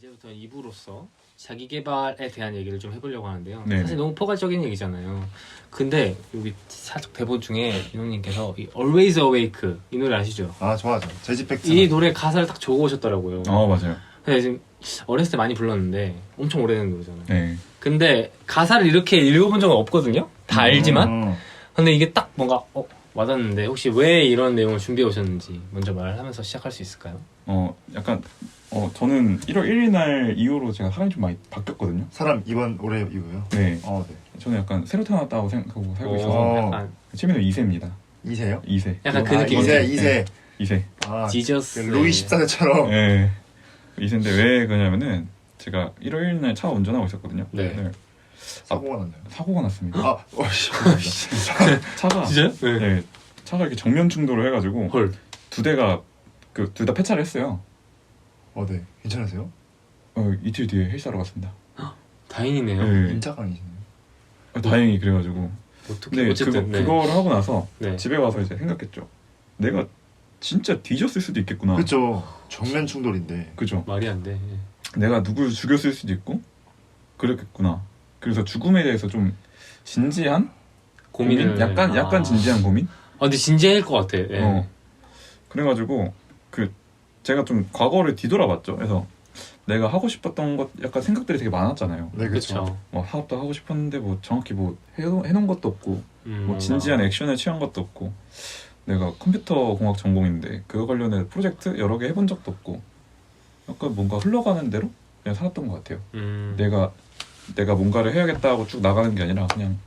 이제부터 2부로서 자기 개발에 대한 얘기를 좀 해보려고 하는데요. 네네. 사실 너무 포괄적인 얘기잖아요. 근데 여기 살짝 대본 중에 민호님께서 이 Always Awake 이 노래 아시죠? 아 좋아하죠. 제지팩트. 이 노래 가사를 딱 적어 오셨더라고요. 맞아요. 근데 지금 어렸을 때 많이 불렀는데 엄청 오래된 노래잖아요. 네. 근데 가사를 이렇게 읽어본 적은 없거든요. 다 알지만. 근데 이게 딱 뭔가 와닿는데 혹시 왜 이런 내용을 준비해 오셨는지 먼저 말하면서 시작할 수 있을까요? 약간 저는 1월 1일 날 이후로 제가 사람이 좀 많이 바뀌었거든요. 사람 이번 올해 이후요? 네. 네. 저는 약간 새로 태어났다고 생각하고 살고 오, 있어서 약간 취미는 2세입니다. 2세요? 2세. 약간 그 느낌. 2세. 2세. 아, 지저스. 루이 14세처럼. 네. 2세인데 왜 그러냐면은 제가 1월 1일 날 차 운전하고 있었거든요. 네. 사고가 났나요? 사고가 났습니다. 아, 어이씨. 차가 진짜요? 네. 차가 이렇게 정면 충돌을 해가지고 헐. 두 대가 둘 다 폐차를 했어요. 네. 괜찮으세요? 이틀 뒤에 헬스하러 갔습니다. 다행이네요. 네. 임차관이시네요. 다행히 그래가지고. 어떻게 근데 어쨌든 그거를 하고 나서 네. 집에 와서 이제 생각했죠. 내가 진짜 뒤졌을 수도 있겠구나. 그렇죠. 정면 충돌인데. 그죠. 말이 안 돼. 내가 누굴 죽였을 수도 있고 그랬겠구나. 그래서 죽음에 대해서 좀 진지한 고민? 약간 진지한 고민? 근데 진지할 것 같아. 네. 그래가지고 제가 좀 과거를 뒤돌아봤죠. 그래서 내가 하고 싶었던 것 약간 생각들이 되게 많았잖아요. 네, 그렇죠. 사업도 하고 싶었는데 정확히 해놓은 것도 없고 진지한 액션을 취한 것도 없고 내가 컴퓨터 공학 전공인데 그거 관련해 프로젝트 여러 개 해본 적도 없고 약간 뭔가 흘러가는 대로 그냥 살았던 것 같아요. 내가 뭔가를 해야겠다고 쭉 나가는 게 아니라 그냥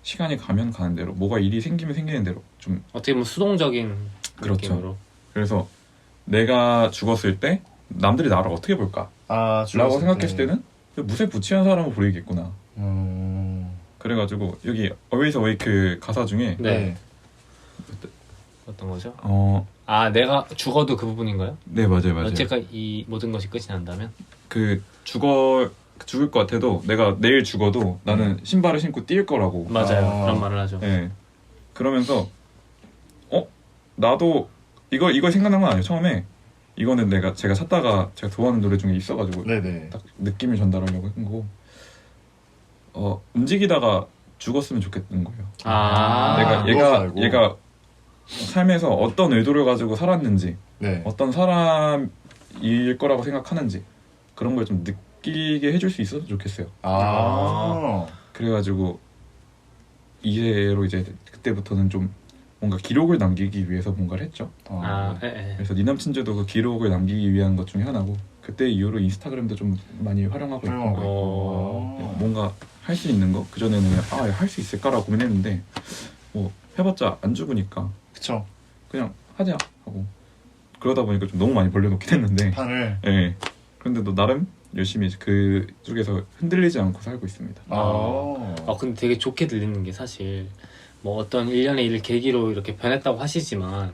시간이 가면 가는 대로 뭐가 일이 생기면 생기는 대로 좀 어떻게 보면 수동적인 그렇죠. 느낌으로. 그래서 내가 죽었을 때 남들이 나를 어떻게 볼까? 라고 생각했을 때는 무색무취한 사람으로 보이겠구나. 그래가지고 여기 Always Awake 가사 중에 네. 어떤 거죠? 내가 죽어도 그 부분인가요? 네 맞아요. 언제까 이 모든 것이 끝이 난다면? 죽을 것 같아도 내가 내일 죽어도 나는 신발을 신고 뛸 거라고. 맞아요. 그런 말을 하죠. 네. 그러면서 나도 이거 생각난 건 아니에요. 처음에 이거는 제가 찾다가 제가 좋아하는 노래 중에 있어가지고 네네. 딱 느낌을 전달하려고 한 거고 움직이다가 죽었으면 좋겠는 거예요. 얘가 삶에서 어떤 의도를 가지고 살았는지 네. 어떤 사람일 거라고 생각하는지 그런 걸 좀 느끼게 해줄 수 있어서 좋겠어요. 그래가지고 이제로 이제 그때부터는 좀 뭔가 기록을 남기기 위해서 뭔가를 했죠. 그래서 네 남친제도 그 기록을 남기기 위한 것 중에 하나고 그때 이후로 인스타그램도 좀 많이 활용하고 있고 뭔가 할 수 있는 거 그전에는 그냥 할 수 있을까라고 고민했는데 해봤자 안 죽으니까 그쵸. 그냥 하자 하고 그러다 보니까 좀 너무 많이 벌려놓긴 했는데 판을. 네. 그런데도 나름 열심히 그쪽에서 흔들리지 않고 살고 있습니다. 근데 되게 좋게 들리는 게 사실 뭐 어떤 일련의 일을 계기로 이렇게 변했다고 하시지만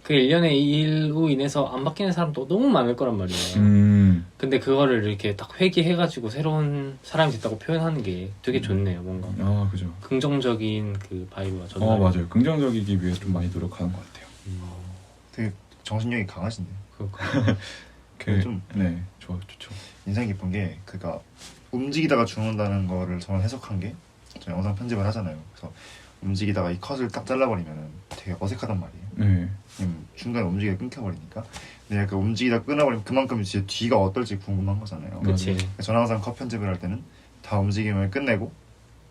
그 일련의 일로 인해서 안 바뀌는 사람도 너무 많을 거란 말이에요. 근데 그거를 이렇게 딱 회귀해가지고 새로운 사람이 됐다고 표현하는 게 되게 좋네요. 뭔가 그죠. 긍정적인 그 바이브가 전달. 맞아요. 긍정적이기 위해 좀 많이 노력하는 것 같아요. 되게 정신력이 강하신데요. 그러니까. 좀 좋죠. 인상 깊은 게 그러니까 움직이다가 죽는다는 거를 저는 해석한 게 저 영상 편집을 하잖아요. 그래서 움직이다가 이 컷을 딱 잘라버리면은 되게 어색하단 말이에요. 중간에 움직이다 끊겨버리니까. 근데 약간 움직이다 끊어버리면 그만큼 이제 뒤가 어떨지 궁금한 거잖아요. 그치. 저는 항상 컷 편집을 할 때는 다 움직임을 끝내고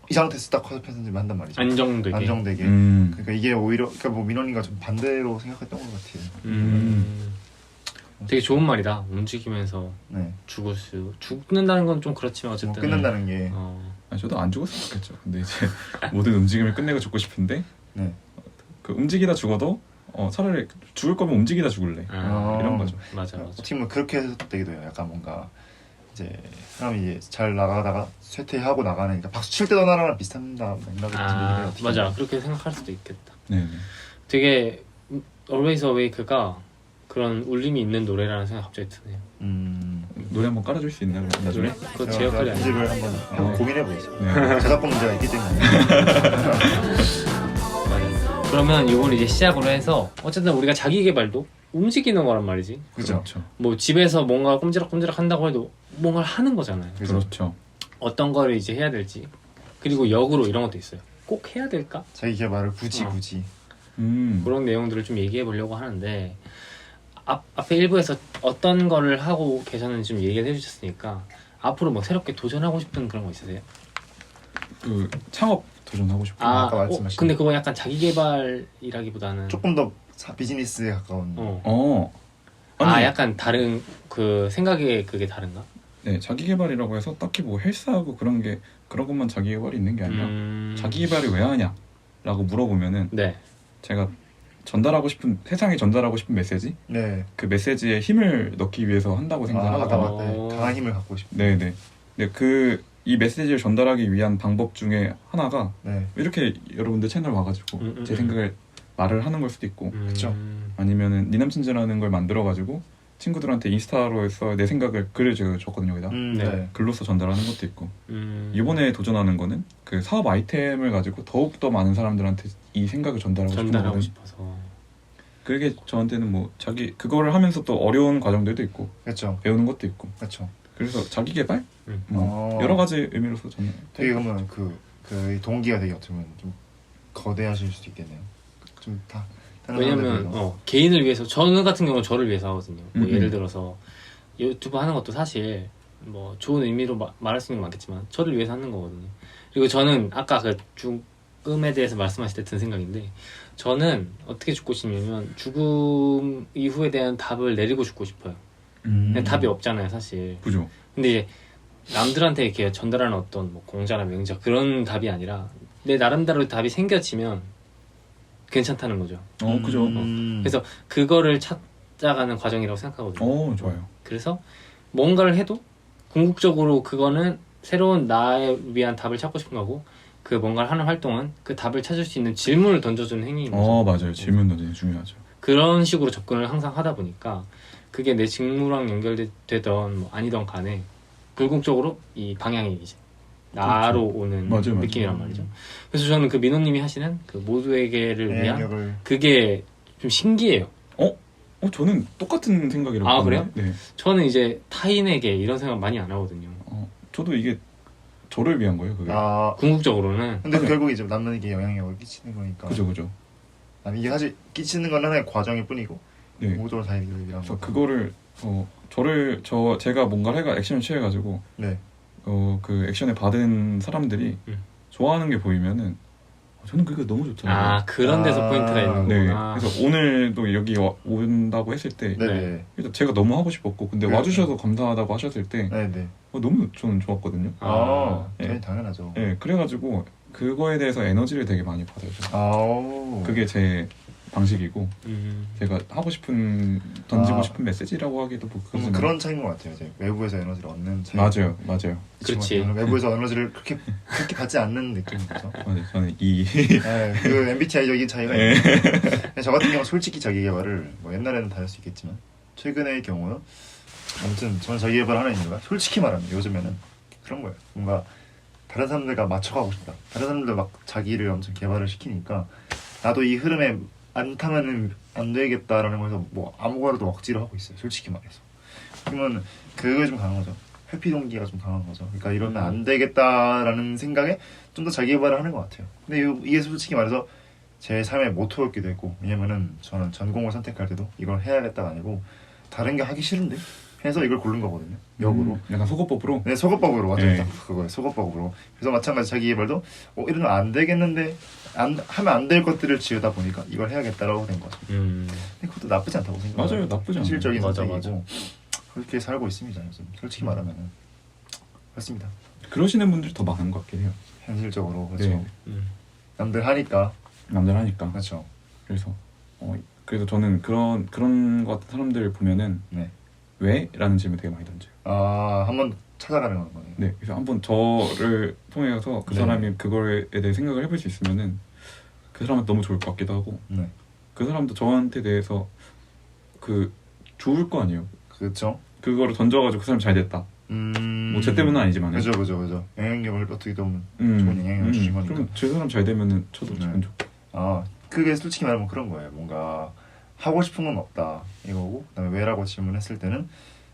이 상태에서 딱 컷 편집을 한단 말이죠. 안정되게. 그러니까 이게 오히려 민원이가 좀 반대로 생각했던 것 같아요. 되게 좋은 말이다. 움직이면서 네. 죽는다는 건 좀 그렇지만 어쨌든 끝낸다는 게. 저도 안 죽었으면 좋겠죠. 근데 이제 모든 움직임을 끝내고 죽고 싶은데 네. 그 움직이다 죽어도 차라리 죽을 거면 움직이다 죽을래. 이런 거죠. 맞아. 어떻게 보면 그렇게 해석되기도 해요. 약간 뭔가 이제 사람이 이제 잘 나가다가 쇠퇴하고 나가니까 박수 칠 때도 나랑 비슷한다 생각이 들어요. 맞아. 그렇게 생각할 수도 있겠다. 네. 되게 Always Awake가 그런 울림이 있는 노래라는 생각이 갑자기 드네요. 노래 한번 깔아줄 수 있나요? 나중에? 그거 제 역할이 아니에요. 편집을 한번 고민해보겠습니다. 네. 저작권 문제가 있기 때문에. 그러면 이걸 이제 시작으로 해서 어쨌든 우리가 자기 개발도 움직이는 거란 말이지. 그죠. 뭐 집에서 뭔가 꼼지락꼼지락 한다고 해도 뭔가를 하는 거잖아요. 그렇죠. 어떤 거를 이제 해야 될지. 그리고 역으로 이런 것도 있어요. 꼭 해야 될까? 자기 개발을 굳이 그런 내용들을 좀 얘기해 보려고 하는데 앞에 일부에서 어떤 거를 하고 계셨는지 좀 얘기해 주셨으니까 앞으로 뭐 새롭게 도전하고 싶은 그런 거 있으세요? 그 창업 도전하고 싶고. 아까 말씀하신 근데 그거 약간 자기 개발이라기보다는 조금 더 비즈니스에 가까운. 아니, 약간 다른 그 생각에 그게 다른가? 네, 자기 개발이라고 해서 딱히 뭐 헬스하고 그런 것만 자기 개발이 있는 게 아니라 자기 개발을 왜 하냐라고 물어보면은 네. 제가 세상에 전달하고 싶은 메시지, 네. 그 메시지에 힘을 넣기 위해서 한다고 생각하거든요. 네. 강한 힘을 갖고 싶은. 네네. 네, 이 메시지를 전달하기 위한 방법 중에 하나가 네. 이렇게 여러분들 채널 와가지고 제 생각을 말을 하는 걸 수도 있고, 그렇죠. 아니면은 니남친즈라는 걸 만들어가지고 친구들한테 인스타로 해서 내 생각을 글을 제가 줬거든요. 여기다 네. 글로써 전달하는 것도 있고, 이번에 도전하는 거는 그 사업 아이템을 가지고 더욱 더 많은 사람들한테 이 생각을 전달하고 싶어서. 그게 저한테는 뭐 그거를 하면서 또 어려운 과정들도 있고, 그렇죠. 배우는 것도 있고, 그렇죠. 그래서 자기 개발 여러 가지 의미로서 저는 되게 그러면 그 동기가 되게 어떻게 보면 좀 거대하실 수도 있겠네요. 좀 다. 왜냐면 개인을 위해서, 저는 같은 경우는 저를 위해서 하거든요. 뭐 예를 들어서 유튜브 하는 것도 사실 뭐 좋은 의미로 말할 수 있는 건 많겠지만 저를 위해서 하는 거거든요. 그리고 저는 아까 그 죽음에 대해서 말씀하실 때 든 생각인데, 저는 어떻게 죽고 싶냐면 죽음 이후에 대한 답을 내리고 죽고 싶어요. 답이 없잖아요, 사실. 그죠. 근데 이제 남들한테 이렇게 전달하는 어떤 뭐 공자나 명자 그런 답이 아니라 내 나름대로 답이 생겨지면 괜찮다는 거죠. 그죠. 그래서 그거를 찾아가는 과정이라고 생각하거든요. 좋아요. 그래서 뭔가를 해도 궁극적으로 그거는 새로운 나에 위한 답을 찾고 싶은 거고, 그 뭔가를 하는 활동은 그 답을 찾을 수 있는 질문을 던져주는 행위인 거죠. 맞아요. 질문 던지는 중요하죠. 그런 식으로 접근을 항상 하다 보니까 그게 내 직무랑 연결되던 뭐 아니던 간에 궁극적으로 이 방향이 이제 나로 오는 맞아요. 느낌이란 말이죠. 그래서 저는 그 민호님이 하시는 그 모두에게를 위한 그게 좀 신기해요. 저는 똑같은 생각이라고. 아, 그래요? 네. 저는 이제 타인에게 이런 생각 많이 안 하거든요. 저도 이게 저를 위한 거예요, 그게. 궁극적으로는. 근데 결국 이제 남에게 영향력을 끼치는 거니까. 그죠. 아니, 이게 사실 끼치는 건 하나의 과정일 뿐이고. 네. 모두를 다 위한 거. 그거를 제가 뭔가를 액션을 취해가지고. 네. 그 액션을 받은 사람들이 좋아하는 게 보이면은 저는 그게 너무 좋더라고요. 그런 데서 포인트가 있는 거구나. 네. 그래서 오늘도 여기 온다고 했을 때 일단 제가 너무 하고 싶었고, 근데 와주셔서 감사하다고 하셨을 때 너무 저는 좋았거든요. 네. 당연하죠. 네, 그래가지고 그거에 대해서 에너지를 되게 많이 받아요. 그게 제 방식이고, 제가 하고 싶은 던지고 싶은 메시지라고 하기도 그런 차이인 것 같아요. 이제 외부에서 에너지를 얻는 차이. 맞아요. 그렇지. 외부에서 에너지를 그렇게 받지 않는 느낌인 거죠. 맞아요. 저는 그 MBTI적인 차이가 있는데, 저 같은 경우 솔직히 자기 개발을 뭐 옛날에는 다를 수 있겠지만 최근의 경우는 아무튼 저는 자기 개발을 하는 이유가 솔직히 말하면 요즘에는 그런 거예요. 뭔가 다른 사람들과 맞춰가고 싶다. 다른 사람들 막 자기를 엄청 개발을 시키니까 나도 이 흐름에 안 타면은 안 되겠다라는 거에서 뭐 아무거나도 억지로 하고 있어요. 솔직히 말해서. 그러면 그게 좀 강한 거죠. 회피 동기가 좀 강한 거죠. 그러니까 이러면 안 되겠다라는 생각에 좀 더 자기 개발을 하는 것 같아요. 근데 이게 솔직히 말해서 제 삶의 모토였기도 했고, 왜냐면은 저는 전공을 선택할 때도 이걸 해야겠다가 아니고 다른 게 하기 싫은데 해서 이걸 고른 거거든요. 역으로. 약간 속어법으로? 네, 속어법으로. 완전 딱 그거예요. 속어법으로. 그래서 마찬가지 자기 개발도 이러면 안 되겠는데 하면 안 될 것들을 지으다 보니까 이걸 해야겠다라고 된 거죠. 근데 그것도 나쁘지 않다고 생각해요. 맞아요. 나쁘지 않아요. 현실적인 맞아. 선택이고 그렇게 살고 있습니다. 요즘. 솔직히 말하면은 그렇습니다. 그러시는 분들이 더 많은 것 같긴 해요. 현실적으로. 그렇죠. 네. 남들 하니까. 그렇죠. 그래서 저는 그런 것 같은 사람들을 보면은 왜? 라는 질문 되게 많이 던져요. 한번 찾아가는 거네요. 네, 그래서 한번 저를 통해서 그 사람이 그거에 대해 생각을 해볼 수 있으면은 그 사람은 너무 좋을 것 같기도 하고, 그 사람도 저한테 대해서 좋을 거 아니에요. 그렇죠. 그거를 던져가지고 그 사람 잘 됐다. 뭐 제 때문은 아니지만. 그죠. 영향력을 어떻게 보면 좋은 영향력을 주신 거니까. 그럼 제 사람 잘 되면은 저도 기분 좋고. 그게 솔직히 말하면 그런 거예요. 뭔가 하고 싶은 건 없다 이거고, 그다음에 왜라고 질문했을 때는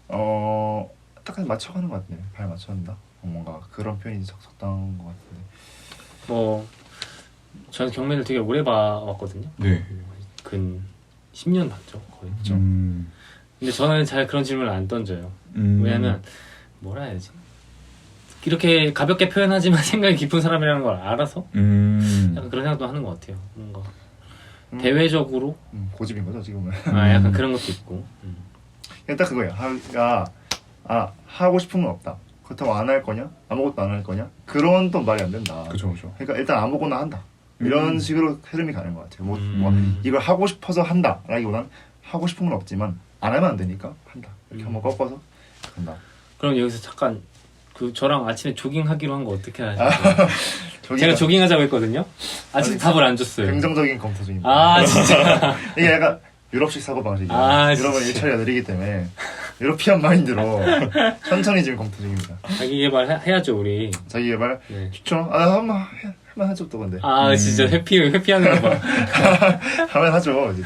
딱 맞춰가는 것 같네. 발 맞춰간다. 뭔가 그런 표현이 적당한 것 같은데. 뭐 저는 경매를 되게 오래 봐왔거든요. 네. 근 10년 봤죠 거의. 그렇죠. 근데 저는 잘 그런 질문을 안 던져요. 왜냐면 뭐라 해야지, 이렇게 가볍게 표현하지만 생각이 깊은 사람이라는 걸 알아서 약간 그런 생각도 하는 것 같아요. 뭔가 대외적으로 고집인 거죠 지금은. 약간 그런 것도 있고. 그냥 딱 그거예요. 하고 싶은 건 없다. 그렇다고 안 할 거냐? 아무것도 안 할 거냐? 그런 또 말이 안 된다. 그죠. 그러니까 일단 아무거나 한다. 이런 식으로 흐름이 가는 것 같아요. 뭐 이걸 하고 싶어서 한다라기보다는 하고 싶은 건 없지만 안 하면 안 되니까 한다. 이렇게 한번 꺾어서 간다. 그럼 여기서 잠깐 저랑 아침에 조깅하기로 한 거 어떻게 하죠? 저기가 제가 조깅하자고 했거든요. 아직 답을 안 줬어요. 긍정적인 검토 중입니다. 아 진짜. 이게 약간 유럽식 사고 방식이에요. 유럽은 진짜. 일처리가 느리기 때문에 유러피안 마인드로 천천히 지금 검토 중입니다. 자기 개발 해야죠 우리. 자기 개발 네. 좋죠. 한번 하죠 또 근데. 진짜 회피하는 거 봐. 하면 하죠 이제.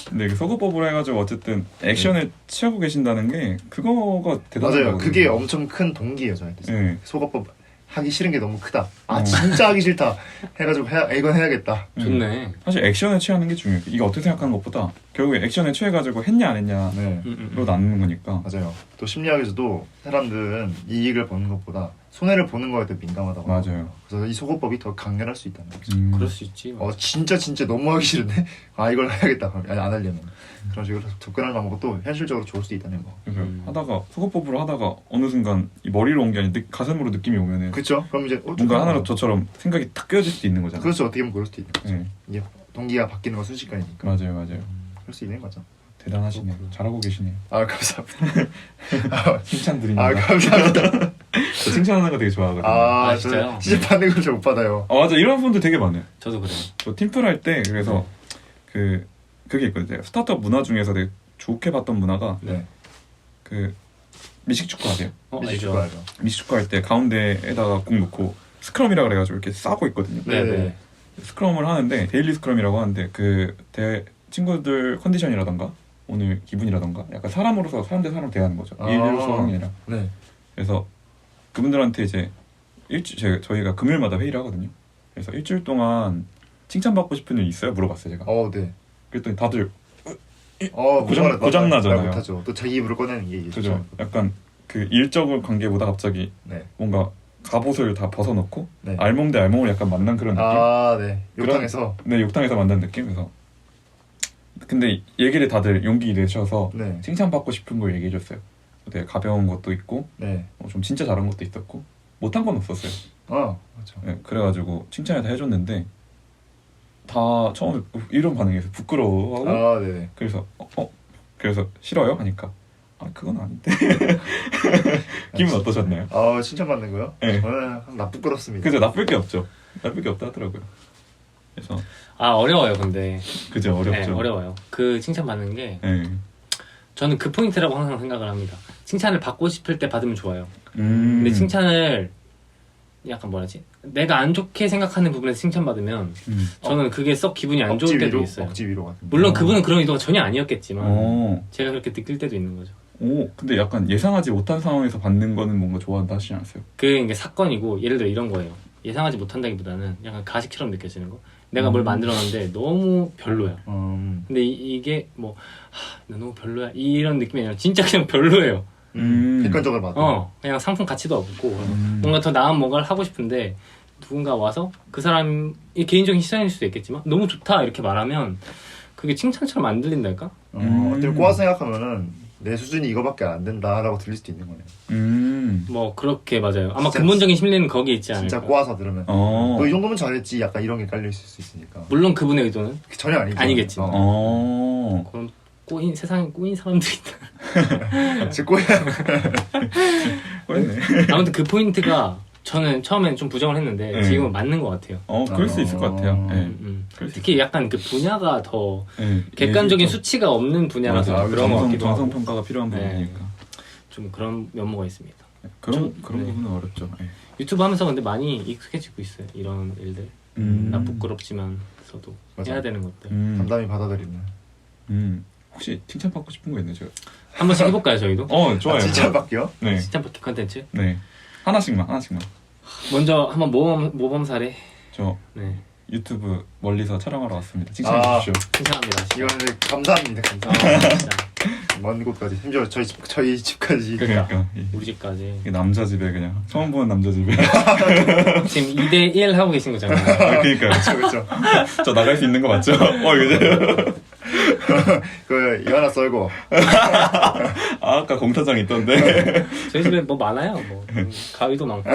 근데 그 소거법으로 해가지고 어쨌든 액션을 취하고 계신다는 게 그거가 대단한 맞아요. 거거든요. 그게 엄청 큰 동기예요 저한테. 네. 속어법 하기 싫은 게 너무 크다. 진짜 하기 싫다. 해가지고 이건 해야겠다. 좋네. 사실 액션을 취하는 게 중요해요. 이게 어떻게 생각하는 것보다 결국에 액션을 취해가지고 했냐 안 했냐로 네. 나누는 거니까. 맞아요. 또 심리학에서도 사람들은 이익을 보는 것보다 손해를 보는 거에 더 민감하다고. 맞아요. 하거든요. 그래서 이 속어법이 더 강렬할 수 있다는 거죠. 그럴 수 있지. 진짜 너무 하기 싫은데 이걸 해야겠다. 아니 안 하려면 그런 식으로 접근하는 방법도 현실적으로 좋을 수 있다는 거. 하다가 소거법으로 하다가 어느 순간 이 머리로 온 게 아니라 가슴으로 느낌이 오면은 그렇죠. 그럼 이제 뭔가 하나로 저처럼 생각이 탁 끄어질 수도 있는 거잖아요. 그렇죠. 어떻게 보면 그럴 수도 있는 거죠. 네. 이게 동기가 바뀌는 건 순식간이니까. 맞아요. 그럴 수 있는 거죠. 대단하시네요. 잘하고 계시네요. 감사합니다. 칭찬 드립니다. 감사합니다. 저 칭찬하는 거 되게 좋아하거든요. 진짜요? 진짜 받는 걸 잘 못 받아요. 맞아. 이런 분들 되게 많아요. 저도 그래요. 저 팀플 할 때 그래서 그게 있거든요. 스타트업 문화 중에서 되게 좋게 봤던 문화가 네. 그 미식축구 하세요. 미식축구 하죠. 미식축구 할 때 가운데에다가 공 놓고 스크럼이라 그래가지고 이렇게 싸고 있거든요. 네. 스크럼을 하는데 데일리 스크럼이라고 하는데 친구들 컨디션이라던가 오늘 기분이라던가 약간 사람으로서 사람 대 사람 대하는 거죠. 일로서 하는 게 아니라. 네. 그래서 그분들한테 이제 저희가 금요일마다 회의를 하거든요. 그래서 일주일 동안 칭찬받고 싶은 일 있어요? 물어봤어요 제가. 네. 그랬더니 다들 고장 나잖아요. 못하죠. 또 자기 입으로 꺼내는 게 그죠. 약간 그 일적인 관계보다 갑자기 뭔가 갑옷을 다 벗어놓고 알몸 대 알몸을 약간 만난 그런 느낌. 네. 욕탕에서. 욕탕에서 만난 느낌. 그래서 근데 얘기를 다들 용기 내셔서 칭찬받고 싶은 걸 얘기해줬어요. 되게 가벼운 것도 있고 좀 진짜 잘한 것도 있었고 못한 건 없었어요. 맞죠. 네, 그래가지고 칭찬을 다 해줬는데 다 처음에 이런 반응이었어요. 부끄러워하고 네네. 그래서 싫어요? 하니까 그건 아닌데. 기분 어떠셨나요? 칭찬받는 거요? 네. 저는 부끄럽습니다. 그죠. 나쁠 게 없죠. 나쁠 게 없다 하더라고요. 그래서 어려워요 근데. 그죠. 어렵죠. 네, 어려워요. 그 칭찬 받는 게 네. 저는 그 포인트라고 항상 생각을 합니다. 칭찬을 받고 싶을 때 받으면 좋아요. 근데 근데 칭찬을 약간 뭐라지? 내가 안 좋게 생각하는 부분에서 칭찬받으면 저는 그게 썩 기분이 안 좋을 때도 있어요. 억지 위로 같은. 물론 그분은 그런 의도가 전혀 아니었겠지만 제가 그렇게 느낄 때도 있는 거죠. 근데 약간 예상하지 못한 상황에서 받는 거는 뭔가 좋아한다 하시지 않았어요? 그게 사건이고 예를 들어 이런 거예요. 예상하지 못한다기보다는 약간 가식처럼 느껴지는 거. 내가 뭘 만들었는데 너무 별로야. 근데 이게 뭐 나 너무 별로야 이런 느낌이 아니라 진짜 그냥 별로예요. 객관적으로 봐도. 그냥 상품 가치도 없고 뭔가 더 나은 뭔가를 하고 싶은데 누군가 와서 그 사람의 개인적인 시선일 수도 있겠지만 너무 좋다 이렇게 말하면 그게 칭찬처럼 안 들린달까? 어떻게 꼬아 생각하면은 내 수준이 이거밖에 안 된다라고 들릴 수도 있는 거네요. 뭐 그렇게 맞아요. 아마 근본적인 심리는 거기에 있지 않을까. 진짜 꼬아서 들으면 너 이 정도면 잘했지 약간 이런 게 깔려 있을 수 있으니까. 물론 그분의 의도는 전혀 아니겠지만. 그런 세상에 꼬인 사람들이 있다. 제 꼬야. 아무튼 그 포인트가 저는 처음엔 좀 부정을 했는데 지금은 맞는 것 같아요. 그럴 수 있을 것 같아요. 특히 약간 그 분야가 더 객관적인 수치가 없는 분야라서 그런 것 같기도 하고. 정성평가가 필요한 부분이니까 좀 그런 면모가 있습니다. 그런 부분은 어렵죠. 유튜브 하면서 근데 많이 익숙해지고 있어요. 이런 일들. 나 부끄럽지만서도 해야 되는 것들. 담담히 받아들이는. 혹시 칭찬받고 싶은 거 있나요? 한 번씩 해볼까요 저희도? 좋아요. 칭찬받기요? 네. 칭찬받기 컨텐츠? 네. 하나씩만. 먼저 한번 모범 사례. 저 네. 유튜브 멀리서 촬영하러 왔습니다. 칭찬해 주십시오. 칭찬합니다. 진짜. 이거는 감사합니다. 진짜. 먼 곳까지 심지어 저희 집까지. 그러니까 우리 집까지. 이 남자 집에 그냥 처음 보는 남자 집에. 지금 2대1 하고 계신 거잖아요. 그러니까요. 그렇죠. 저 나갈 수 있는 거 맞죠? 이거 그 이거 하나 썰고. 아까 공사장 있던데. 저희 집에 뭐 많아요. 뭐 가위도 많고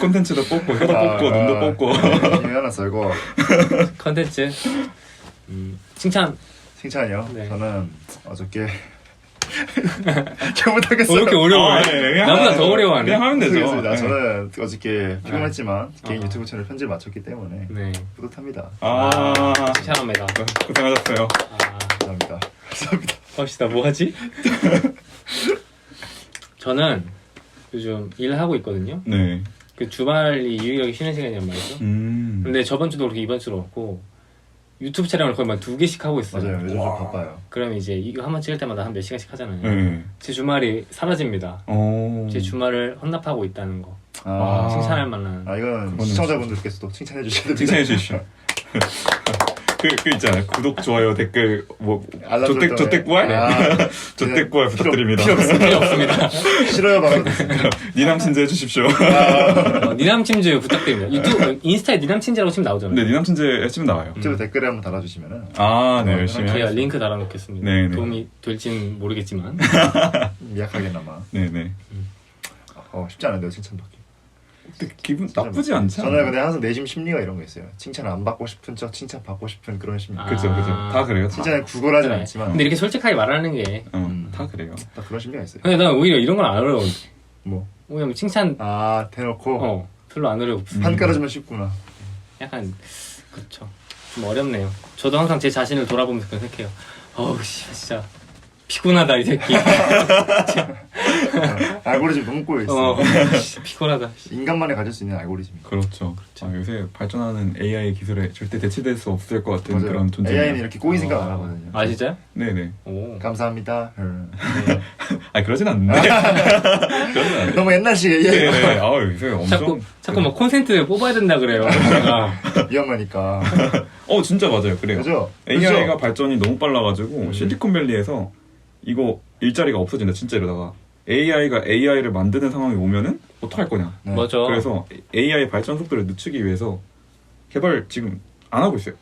콘텐츠도 뽑고 혀도 뽑고 눈도 뽑고. 이거 하나 썰고. 컨텐츠. 칭찬. 칭찬이요? 네. 저는 어저께 기억 못하겠어요. 이렇게 어려워요? 네. 나보다 더 어려워하네. 그냥 하면 되죠. 모르겠습니다. 네. 저는 어저께 피곤했지만 개인 아. 유튜브 채널 편집 마쳤기 때문에 네. 뿌듯합니다. 칭찬합니다. 고생하셨어요. 감사합니다. 감사합니다. 갑시다. 뭐 하지? 저는 요즘 일하고 있거든요. 네. 그 주말이 유일하게 쉬는 시간이란 말이죠. 근데 저번 주도 그렇고 이번 주도 그렇고 유튜브 촬영을 거의 막 2개씩 하고 있어요. 맞아요. 요즘 좀 바빠요. 그럼 이제 이거 한 번 찍을 때마다 한 몇 시간씩 하잖아요. 네. 제 주말이 사라집니다. 제 주말을 헌납하고 있다는 거. 아, 칭찬할 만한. 이건 그거는 시청자분들께서도 칭찬해 주셔야 됩니다. 칭찬해 주십시오. 그 있잖아요. 구독, 좋아요, 댓글 알람 설정에. 조댓구알? 아, 조댓구알 부탁드립니다. 필요 없습니다. 싫어요 바로. 니남친제 해주십시오. 니남친즈 부탁드립니다. 유튜브 인스타에 니남친즈라고 치면 나오잖아요. 네, 니남친제 해주면 나와요. 유튜브 댓글에 한번 달아주시면은 네, 열심히 제가 하겠습니다. 링크 달아놓겠습니다. 네, 네. 도움이 될진 모르겠지만. 미약하게나마. 네네. 쉽지 않은데요 칭찬받기. 근데 기분 나쁘지 않지 저는 않아요? 근데 항상 내심 심리가 이런 거 있어요. 칭찬 안 받고 싶은 척 칭찬 받고 싶은 그런 심리. 그죠. 다 그래요. 다. 칭찬을 구걸하진 그래. 않지만 근데 이렇게 솔직하게 말하는 게. 다 그래요. 딱 그런 심리가 있어요. 근데 난 오히려 이런 건 안 어려워. 뭐? 오히려 칭찬 대놓고 별로 안 어려워. 한 깔아주면 쉽구나. 약간 그렇죠. 좀 어렵네요. 저도 항상 제 자신을 돌아보면서 그런 생각해요. 어우 씨 진짜 피곤하다 이 새끼. 알고리즘 너무 꼬여 있어. 피곤하다. 인간만이 가질 수 있는 알고리즘. 그렇죠. 요새 발전하는 AI 기술에 절대 대체될 수 없을 것 같은 그런 존재. AI는 이렇게 꼬인 생각 안 하거든요. 아 진짜요? 네네. 오. 감사합니다. 그러진 않는데. 그러진 않는데. 너무 옛날식 AI. 네네. 요새 엄청. 자꾸 막 콘센트 뽑아야 된다 그래요. 위험하니까. 진짜 맞아요. 그래요. 그죠? AI가 그죠? 발전이 너무 빨라가지고 실리콘밸리에서 이거 일자리가 없어진다 진짜 이러다가 AI가 AI를 만드는 상황이 오면은 어떡할 거냐. 네. 맞아. 그래서 AI 발전 속도를 늦추기 위해서 개발 지금 안 하고 있어요.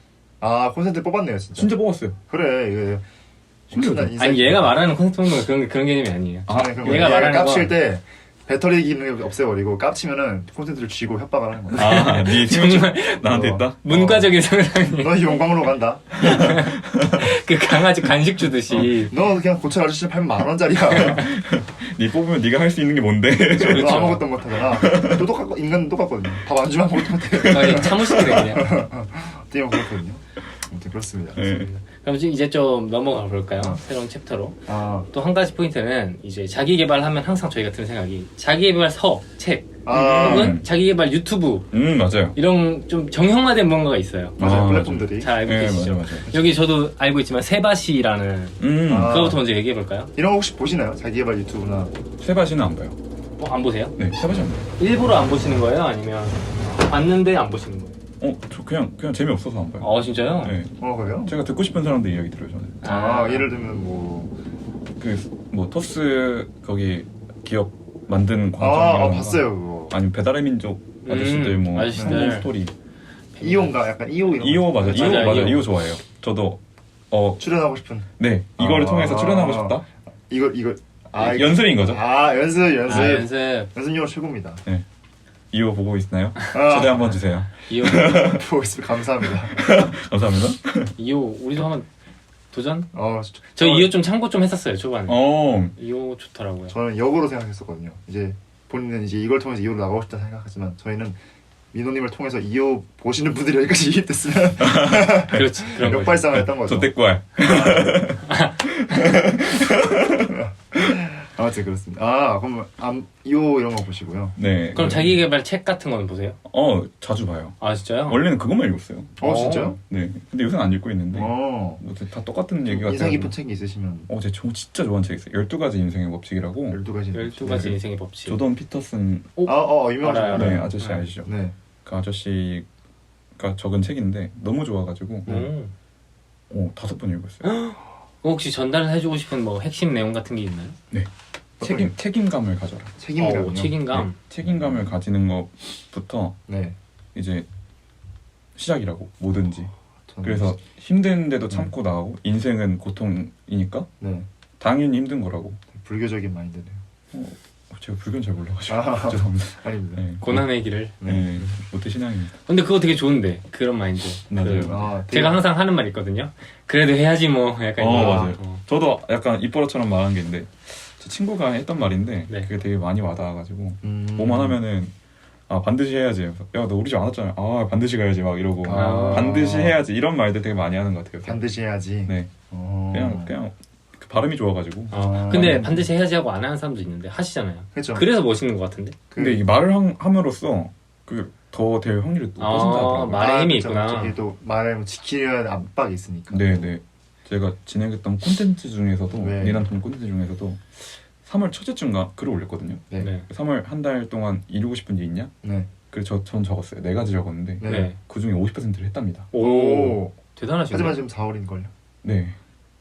콘센트 뽑았네요 진짜. 진짜 뽑았어요. 그래 이거. 신기하다. 아니 얘가 말하는 콘센트 뽑는 건 그런 개념이 아니에요. 얘가 말하는 건- 깝칠 때 배터리 기능을 없애버리고 깝치면은 콘센트를 쥐고 협박을 하는 거야. 네 힘이 정말 나한테 있다? 문과적인 상상이 너 용광으로 간다. 그 강아지 간식 주듯이. 너 그냥 고철 아저씨 팔면 10,000원짜리야. 네 뽑으면 네가 할 수 있는 게 뭔데? 너 아무것도 못하잖아. 너 똑같고 인간은 똑같거든요. 밥 안 주면 아무것도 못해. 참으시게 그냥. 어떻게 보면 그렇거든요. 아무튼 그렇습니다. 네. 그럼 이제 좀 넘어가 볼까요? 새로운 챕터로. 아, 또 한 가지 포인트는 이제 자기 개발하면 항상 저희가 드는 생각이 자기 개발서, 책, 혹은 자기 개발 유튜브 맞아요. 이런 좀 정형화된 뭔가가 있어요. 맞아요. 아, 플랫폼들이. 잘 알고 네, 계시죠? 맞아요. 여기 저도 알고 있지만 세바시라는 아. 그거부터 먼저 얘기해 볼까요? 이런 거 혹시 보시나요? 자기개발 유튜브나. 세바시는 안 봐요. 안 보세요? 네, 세바시 안 봐요. 일부러 안 보시는 거예요? 아니면 봤는데 안 보시는 거예요? 저 그냥 재미없어서 안 봐요. 진짜요? 네. 그래요? 제가 듣고 싶은 사람들 이야기 들어요, 저는. 예를 들면 뭐. 토스 거기 기업 만든 과정 봤어요 그거. 아니면 배달의 민족 아저씨들 아저씨들. 성공 스토리. 이호인가? 약간 이호 이런. 이호 맞아. 이호 맞아요, 맞아. 이호. 이호 좋아해요. 저도 출연하고 싶은. 네 이거를 통해서 출연하고 싶다. 이거. 연습인 거죠. 연습. 연습. 연습용으로 최고입니다. 이호 보고 있나요? 초대 한번 주세요. 이호 보고 있으면 감사합니다. 감사합니다. 이호 우리도 한번 도전? 진짜. 저 이호 좀 참고 좀 했었어요 초반에. 이호 좋더라고요. 저는 역으로 생각했었거든요. 이제 본인은 이제 이걸 통해서 이호로 나가고 싶다 생각하지만 저희는 민호님을 통해서 이호 보시는 분들이 여기까지 이입됐으면 그렇지. 그런 거죠. 역발상을 했던 거죠. 조대꾸알. 아무튼 그렇습니다. 그럼 요 이런 거 보시고요. 네. 그럼 자기 개발 책 같은 거는 보세요? 자주 봐요. 아 진짜요? 원래는 그것만 읽었어요. 진짜요? 네. 근데 요새는 안 읽고 있는데. 어. 다 똑같은 얘기 같아요. 인상 깊은 책이 있으시면. 제가 진짜 좋아하는 책 있어요. 12가지 인생의 법칙이라고. 12가지 인생의 법칙. 조던 피터슨. 유명하죠. 알아요. 네, 아저씨 아시죠? 네. 그 아저씨가 적은 책인데 너무 좋아가지고 5번 읽었어요. 혹시 전달해주고 싶은 뭐 핵심 내용 같은 게 있나요? 네. 책임감을 가져라. 책임감요. 책임감. 네, 책임감을 가지는 것부터 네. 이제 시작이라고 뭐든지. 저는 그래서 힘든데도 참고 나가고 인생은 고통이니까 네. 당연히 힘든 거라고. 불교적인 마인드네요. 제가 불교는 잘 몰라가지고 죄송합니다. 아닙니다. 네. 고난의 길을. 네. 모태 신앙입니다. 근데 그거 되게 좋은데 그런 마인드. 맞아요. 제가 항상 하는 말 있거든요. 그래도 해야지 뭐 약간 이런 거. 맞아요. 저도 약간 입버릇처럼 말한 게 있는데 제 친구가 했던 말인데 네. 그게 되게 많이 와닿아가지고 뭐만 하면은 반드시 해야지. 야 너 우리 집 안 왔잖아. 반드시 가야지 막 이러고 반드시 해야지 이런 말들 되게 많이 하는 것 같아요. 반드시 해야지. 네. 그냥 그 발음이 좋아가지고. 근데 반드시 해야지 하고 안 하는 사람도 있는데 하시잖아요. 그렇죠. 그래서 멋있는 것 같은데. 근데 이 말을 함으로써 그 더 될 확률이 높아진다더라고요. 말에 힘이 있구나. 이게 또 말을 지키려는 압박이 있으니까. 네네. 제가 진행했던 콘텐츠 중에서도 네. 니란톤 콘텐츠 중에서도 3월 첫째 주인가 글을 올렸거든요. 네. 3월 한 달 동안 이루고 싶은 게 있냐? 네. 그래서 전 적었어요. 4가지 적었는데 네. 그 중에 50%를 했답니다. 오. 대단하시네. 하지만 지금 4월인걸요. 네.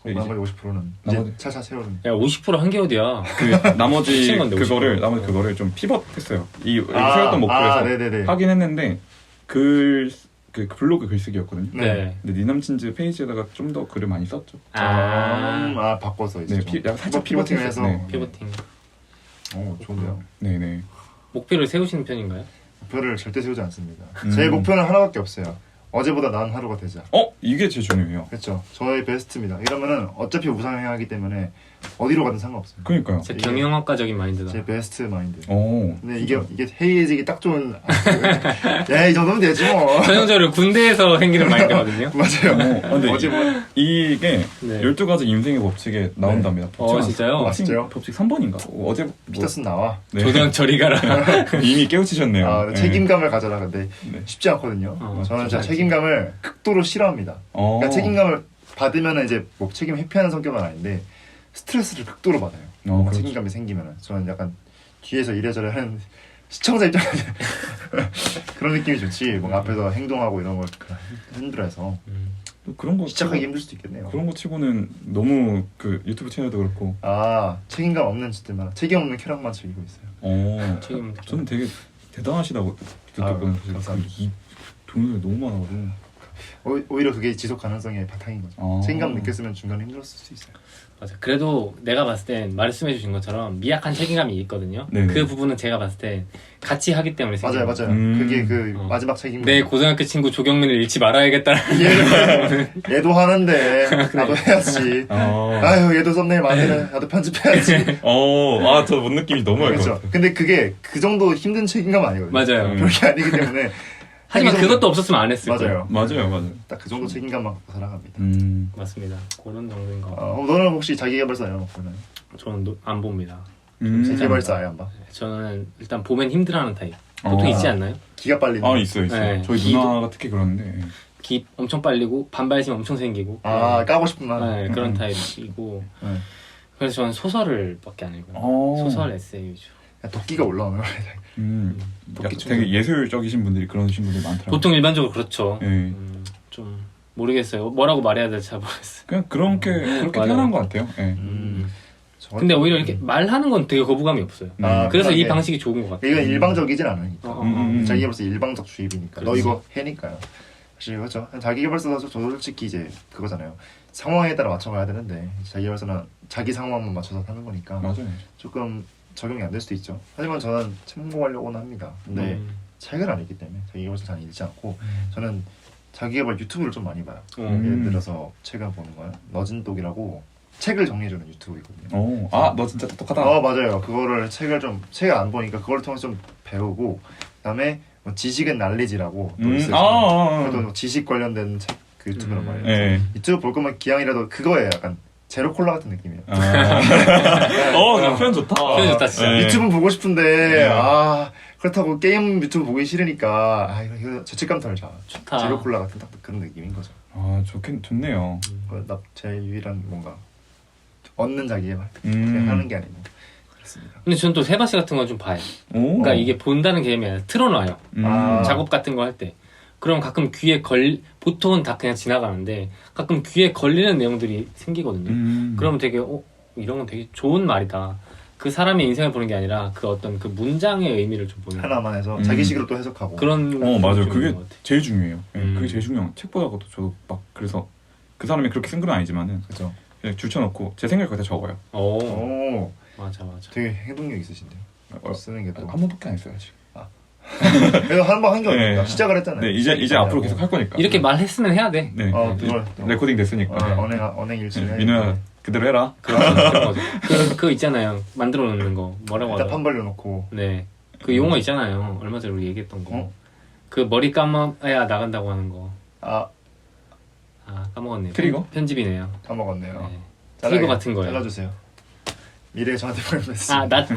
나머지 50%는 이제 차차 세우는. 야 50%한 게 어디야? 그 나머지 미친 건데, 그거를 좀 피벗했어요. 이 세웠던 목표에서 네네네. 하긴 했는데 그 블로그 글쓰기였거든요. 네. 근데 니남친즈 페이지에다가 좀 더 글을 많이 썼죠. 바꿔서 이제 네, 약간 살짝 피벗팅해서. 네. 피보팅. 좋은데요. 네네. 목표를 세우시는 편인가요? 목표를 절대 세우지 않습니다. 제 목표는 하나밖에 없어요. 어제보다 나은 하루가 되자. 이게 제일 중요해요. 그렇죠. 저의 베스트입니다. 이러면은 어차피 우상향 하기 때문에 어디로 가든 상관없어요. 그러니까요. 진짜 경영학과적인 마인드다. 제 베스트 마인드. 근데 이게 해이해지기 딱 좋은. 야, 이 정도면 되지 뭐. 전형적으로 군대에서 생기는 마인드거든요. 맞아요. 근데 어제 뭐 이게 네. 12가지 인생의 법칙에 나온답니다. 진짜요? 진짜요? 법칙 3번인가? 어제 피터슨 나와. 네. 조던 저리 가라. 이미 깨우치셨네요. 네. 책임감을 가져라. 근데 네. 쉽지 않거든요. 저는 진짜 쉽지 책임감을 극도로 싫어합니다. 그러니까 책임감을 받으면 이제 뭐 책임 회피하는 성격은 아닌데 스트레스를 극도로 받아요. 그렇죠. 책임감이 생기면은 저는 약간 뒤에서 이래저래 하는 시청자 입장에서 그런 느낌이 좋지. 뭔가 앞에서 행동하고 이런 걸 힘들어해서 그런 거 시작하기 힘들 수도 있겠네요. 그런 거 치고는 너무 그 유튜브 채널도 그렇고 책임감 없는 짓들만 책임 없는 쾌락만 즐기고 있어요. 책임. 저는 되게 대단하시다고 듣거든요. 감사합니다. 이 동영상이 너무 많아가지고 오히려 그게 지속 가능성의 바탕인 거죠. 책임감 느꼈으면 중간에 힘들었을 수 있어요. 맞아. 그래도 내가 봤을 땐 말씀해주신 것처럼 미약한 책임감이 있거든요. 네네. 그 부분은 제가 봤을 때 같이 하기 때문에 생긴 맞아요. 거예요. 그게 그 마지막 책임감. 내 고등학교 친구 조경민을 잃지 말아야겠다. 얘도 하는데 나도 해야지. 아유 얘도 썸네일 만드네. 나도 편집해야지. 저 뭔 느낌이 너무 알 것 그렇죠. 같아요. 근데 그게 그 정도 힘든 책임감 아니거든요. 맞아요. 별게 아니기 때문에. 하지만 그것도 없었으면 안 했을 거예요. 맞아요. 딱 그 정도 책임감만 갖고 살아갑니다. 맞습니다. 그런 정도인 것 같아요. 너는 혹시 자기개발서 이런 거 보나요? 저는 안 봅니다. 자기개발서 아예 안 봐? 저는 일단 보면 힘들어하는 타입. 보통 있지 않나요? 기가 빨리는. 있어요. 네. 저희 누나가 특히 그러는데. 기 엄청 빨리고 반발심 엄청 생기고. 까고 싶은 말. 네, 그런 타입이고. 그래서 저는 소설을 밖에 안 읽어요. 소설 에세이 위주. 도끼가 올라오는 거예요. 되게 예술적이신 분들이 그러신 분들이 많더라고요. 보통 일반적으로 그렇죠. 네. 좀 모르겠어요. 뭐라고 말해야 될지 잘 모르겠어요. 그냥 그렇게 태어난 것 같아요. 네. 근데 오히려 이렇게 말하는 건 되게 거부감이 없어요. 그래서 이 방식이 좋은 것 같아요. 이건 일방적이진 않으니까. 자기개발서 일방적 주입이니까. 너 그렇지. 이거 해니까요. 사실 그렇죠. 자기개발서도 저도 솔직히 이제 그거잖아요. 상황에 따라 맞춰가야 되는데 자기개발서는 자기 상황만 맞춰서 하는 거니까 맞아요. 조금 적용이 안 될 수도 있죠. 하지만 저는 참고하려고는 합니다. 근데 책을 안 읽기 때문에 자기개발서 잘 읽지 않고 저는 자기개발 유튜브를 좀 많이 봐요. 예를 들어서 최근 보는 거는 너진독이라고 책을 정리해주는 유튜브이거든요. 너 진짜 똑똑하다. 맞아요. 그거를 책을 안 보니까 그걸 통해서 좀 배우고 그다음에 뭐 지식은 날리지라고 또 있어요. 그것도 뭐 지식 관련된 책 그 유튜브란 말이에요. 유튜브 볼 거면 기왕이라도 그거예요. 약간 제로 콜라 같은 느낌이에요. 나 표현 좋다. 표현 좋다, 진짜. 네. 유튜브 보고 싶은데 그렇다고 게임 유튜브 보기 싫으니까 이거 죄책감 털자. 좋다. 제로 콜라 같은 딱 그런 느낌인 거죠. 좋네요. 제 유일한 뭔가 얻는 자기의 말 음. 하는 게 아니고 그렇습니다. 근데 저는 또 세바시 같은 건 좀 봐요. 오. 그러니까 이게 본다는 개념이 아니라 틀어놔요. 작업 같은 거 할 때. 그럼 가끔 귀에 보통은 다 그냥 지나가는데 가끔 귀에 걸리는 내용들이 생기거든요. 그러면 되게 이런 건 되게 좋은 말이다. 그 사람의 인생을 보는 게 아니라 그 어떤 그 문장의 의미를 좀 보는 하나만 해서 자기식으로 또 해석하고 그런 맞아요. 느낌인 그게 것 같아요. 제일 중요해요. 그게 제일 중요한 책보다도 저도 막 그래서 그 사람이 그렇게 쓴 건 아니지만은 그죠. 그냥 줄쳐놓고 제 생각을 거기다 적어요. 오 맞아. 되게 행동력 있으신데요. 쓰는 게 또 한 번밖에 안 했어요 아직. 그래서 한 번 한 게 아니니까 시작을 했잖아요. 네 이제 앞으로 계속 할 거니까. 이렇게 말했으면 해야 돼. 네. 그걸 또 레코딩 됐으니까. 언행 일치를 민호야 그대로 해라. 그런 거죠. 그거 있잖아요. 만들어 놓는 거 뭐라고 일단 하죠? 판 벌려놓고 네. 그 용어 있잖아요. 얼마 전에 우리 얘기했던 거. 어? 그 머리 감아야 나간다고 하는 거. 아 까먹었네요. 트리거? 편집이네요. 까먹었네요. 네. 트리거 같은 거예요. 잘라주세요. 미래 저한테 보내면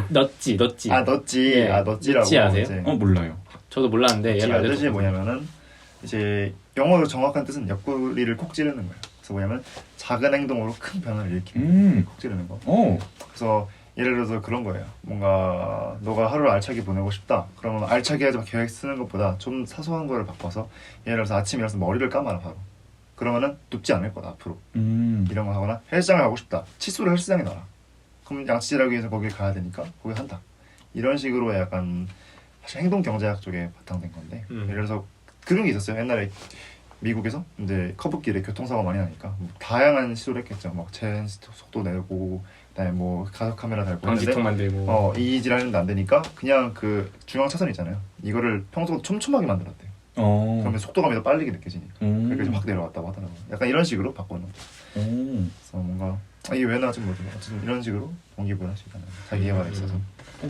넛지. 넛지. 예. 넛지라고. 넛지 아세요? 이제 몰라요. 저도 몰랐는데 넛지 얘를 뜻이 뭐냐면은 이제 영어로 정확한 뜻은 옆구리를 콕 찌르는 거예요. 그래서 뭐냐면 작은 행동으로 큰 변화를 일으키는 콕 찌르는 거. 그래서 예를 들어서 그런 거예요. 뭔가 너가 하루를 알차게 보내고 싶다. 그러면 알차게 해서 계획 쓰는 것보다 좀 사소한 거를 바꿔서 예를 들어서 아침에 일어나서 머리를 감아라 바로. 그러면은 눕지 않을 거다 앞으로. 이런 거 하거나 헬스장을 가고 싶다. 칫솔을 헬스장에 놔라. 그럼 양치질하기 위해서 거길 가야 되니까 거기 한다. 이런 식으로 약간 사실 행동 경제학 쪽에 바탕된 건데 예를 들어서 그런 게 있었어요. 옛날에 미국에서 근데 커브길에 교통사고 많이 나니까 뭐 다양한 시도를 했겠죠. 막 제한 속도 내고 그다음에 뭐 가속 카메라 달고 방지턱 만들고 이질 하는데 안 되니까 그냥 그 중앙 차선 있잖아요. 이거를 평소보다 촘촘하게 만들었대요. 그러면 속도감이 더 빠르게 느껴지니까 그렇게 좀 확 내려왔다고 하더라고요. 약간 이런 식으로 바꿔놓은 그래서 뭔가 이게 왜 나왔지 모르겠어요. 어쨌든 이런 식으로 동기부여할 수 있다는 자기 개발에 있어서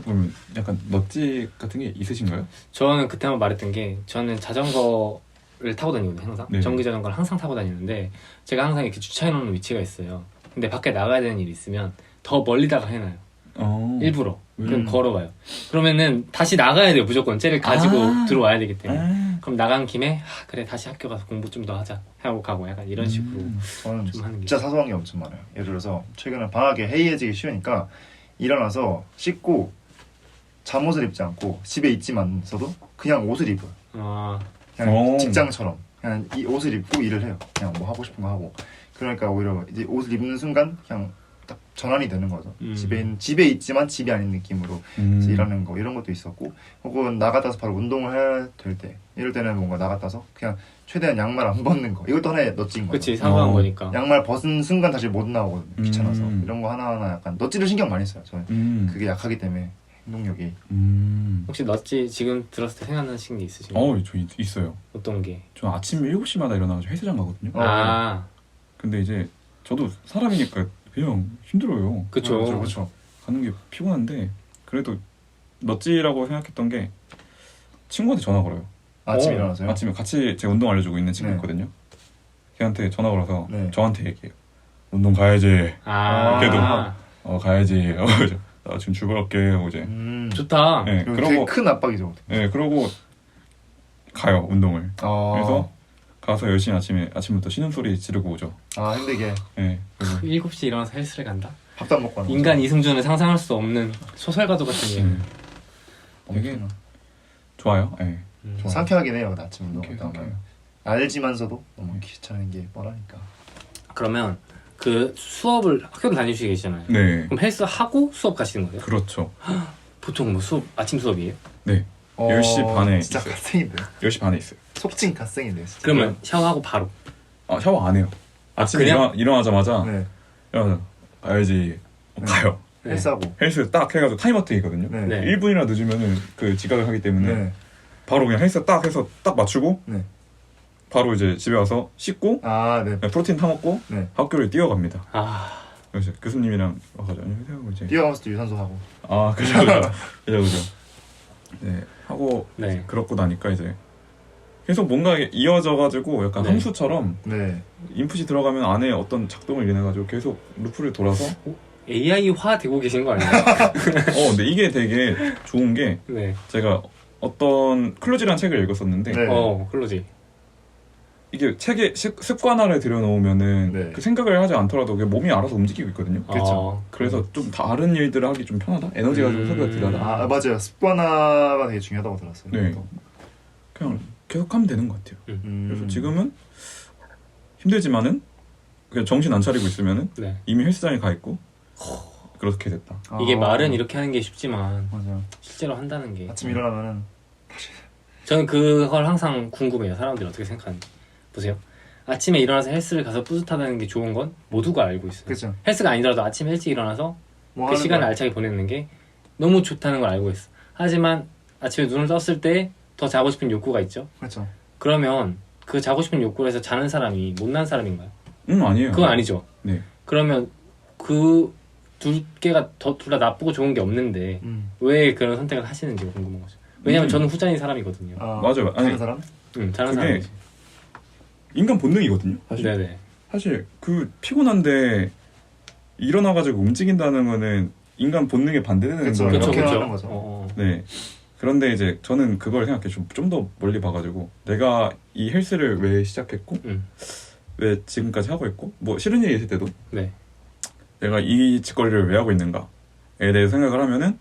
그럼 약간 넛지 같은 게 있으신가요? 저는 그때 한번 말했던 게 저는 자전거를 타고 다니거든요. 항상 네. 전기 자전거를 항상 타고 다니는데 제가 항상 이렇게 주차해 놓는 위치가 있어요. 근데 밖에 나가야 되는 일이 있으면 더 멀리다가 해놔요. 일부러 그럼 걸어가요. 그러면은 다시 나가야 돼요. 무조건 쟤를 가지고 들어와야 되기 때문에 그럼 나간 김에 그래 다시 학교 가서 공부 좀 더 하자 하고 가고 약간 이런 식으로 저는 좀 하는 게 진짜 사소한 게 엄청 많아요. 예를 들어서 최근에 방학에 해이해지기 쉬우니까 일어나서 씻고 잠옷을 입지 않고 집에 있지만서도 그냥 옷을 입어요. 그냥 직장처럼 그냥 이 옷을 입고 일을 해요. 그냥 뭐 하고 싶은 거 하고. 그러니까 오히려 이제 옷을 입는 순간 그냥 딱 전환이 되는 거죠. 집에 있지만 집이 아닌 느낌으로 일하는 거 이런 것도 있었고, 혹은 나갔다서 바로 운동을 해야 될 때, 이럴 때는 뭔가 나갔다서 그냥 최대한 양말 안 벗는 거. 이것도 하나의 넛진 거죠. 그치 사소한 거니까. 양말 벗은 순간 다시 못 나오거든요. 귀찮아서. 이런 거 하나하나 약간 넛지를 신경 많이 써요. 저는 그게 약하기 때문에 행동력이. 혹시 넛지 지금 들었을 때 생각나는 게 있으신가요? 저 있어요. 어떤 게? 저 아침 7시마다 일어나가지고 헬스장 가거든요. 근데 이제 저도 사람이니까 그냥 힘들어요. 그쵸. 가는 게 피곤한데 그래도 넛지라고 생각했던 게 친구한테 전화 걸어요. 아침에 일어나서요? 아침에 같이 제 운동 알려주고 있는 친구 있거든요. 걔한테 전화 걸어서 저한테 얘기해요. 운동 가야지. 걔도 가야지. 나 지금 출발할게 하고 이제 좋다. 네, 그러고 큰 압박이죠. 네, 그러고 가요 운동을. 그래서 가서 열심히 아침부터 신음소리 지르고 오죠. 힘들게. 네. 7시 일어나서 헬스를 간다? 밥도 안 먹고 하는 인간 이승준을 상상할 수 없는 소설가도 같은 얘기. 되게 좋아요. 네. 상쾌하긴 해요. 아침 운동. 상쾌해요. 알지만서도 너무 귀찮은 게 뻔하니까. 그러면 그 수업을 학교를 다니시게 계시잖아요. 네. 그럼 헬스 하고 수업 가시는 거예요? 그렇죠. 보통 뭐 수업 아침 수업이에요? 네. 10시 반에 진짜 있어요. 갓생인데. 10시 반에 있어요. 속칭 갓생인데. 그러면 샤워하고 바로. 샤워 안 해요. 아침에 일어나자마자 가야지. 가요. 헬스하고. 헬스 딱 해가지고 타이머 트이거든요. 1분이나 늦으면은 그 지각을 하기 때문에 바로 그냥 헬스 딱 해서 딱 맞추고 바로 이제 집에 와서 씻고 프로틴 타 먹고 학교를 뛰어갑니다. 그래서 교수님이랑 와가지고 안녕하세요 이제 뛰어가면서 유산소 하고. 그죠. 네 하고 그러고 나니까 이제 계속 뭔가 이어져가지고 약간 네. 함수처럼 네. 인풋이 들어가면 안에 어떤 작동을 인해가지고 계속 루프를 돌아서 AI화 되고 계신 거 아니에요? 근데 이게 되게 좋은 게 네. 제가 어떤 클로즈라는 책을 읽었었는데 네. 클로지. 이게 책에 습관화를 들여놓으면은 네. 그 생각을 하지 않더라도 그게 몸이 알아서 움직이고 있거든요. 그렇죠. 그래서 좀 다른 일들을 하기 좀 편하다? 에너지가 좀 소비가 덜하다? 아 맞아요. 습관화가 되게 중요하다고 들었어요. 네. 그냥 계속 하면 되는 것 같아요. 그래서 지금은 힘들지만은 그냥 정신 안 차리고 있으면은 네. 이미 헬스장에 가 있고 그렇게 됐다. 이게 말은 이렇게 하는 게 쉽지만 맞아요. 실제로 한다는 게 아침 일어나면은 저는 그걸 항상 궁금해요. 사람들이 어떻게 생각하는지. 보세요. 아침에 일어나서 헬스를 가서 뿌듯하다는 게 좋은 건 모두가 알고 있어요. 그렇죠. 헬스가 아니더라도 아침에 일찍 일어나서 뭐 그 하는 시간을 거야? 알차게 보내는 게 너무 좋다는 걸 알고 있어. 하지만 아침에 눈을 떴을 때 더 자고 싶은 욕구가 있죠. 그렇죠. 그러면 그 자고 싶은 욕구에서 자는 사람이 못난 사람인가요? 아니에요. 그건 아니죠. 네. 그러면 그 둘 개가 둘 다 나쁘고 좋은 게 없는데 왜 그런 선택을 하시는지 궁금한 거죠. 왜냐면 저는 후자인 사람이거든요. 맞아요. 자는 사람? 자는 그게 사람이지. 인간 본능이거든요. 사실. 네네. 사실 그 피곤한데 일어나가지고 움직인다는 거는 인간 본능에 반대되는 그쵸, 거예요. 그쵸. 그렇죠. 하는 거죠. 네. 그런데 이제 저는 그걸 생각해 좀 더 멀리 봐가지고 내가 이 헬스를 왜 시작했고 왜 지금까지 하고 있고 뭐 싫은 일이 있을 때도 네. 내가 이 짓거리를 왜 하고 있는가에 대해서 생각을 하면은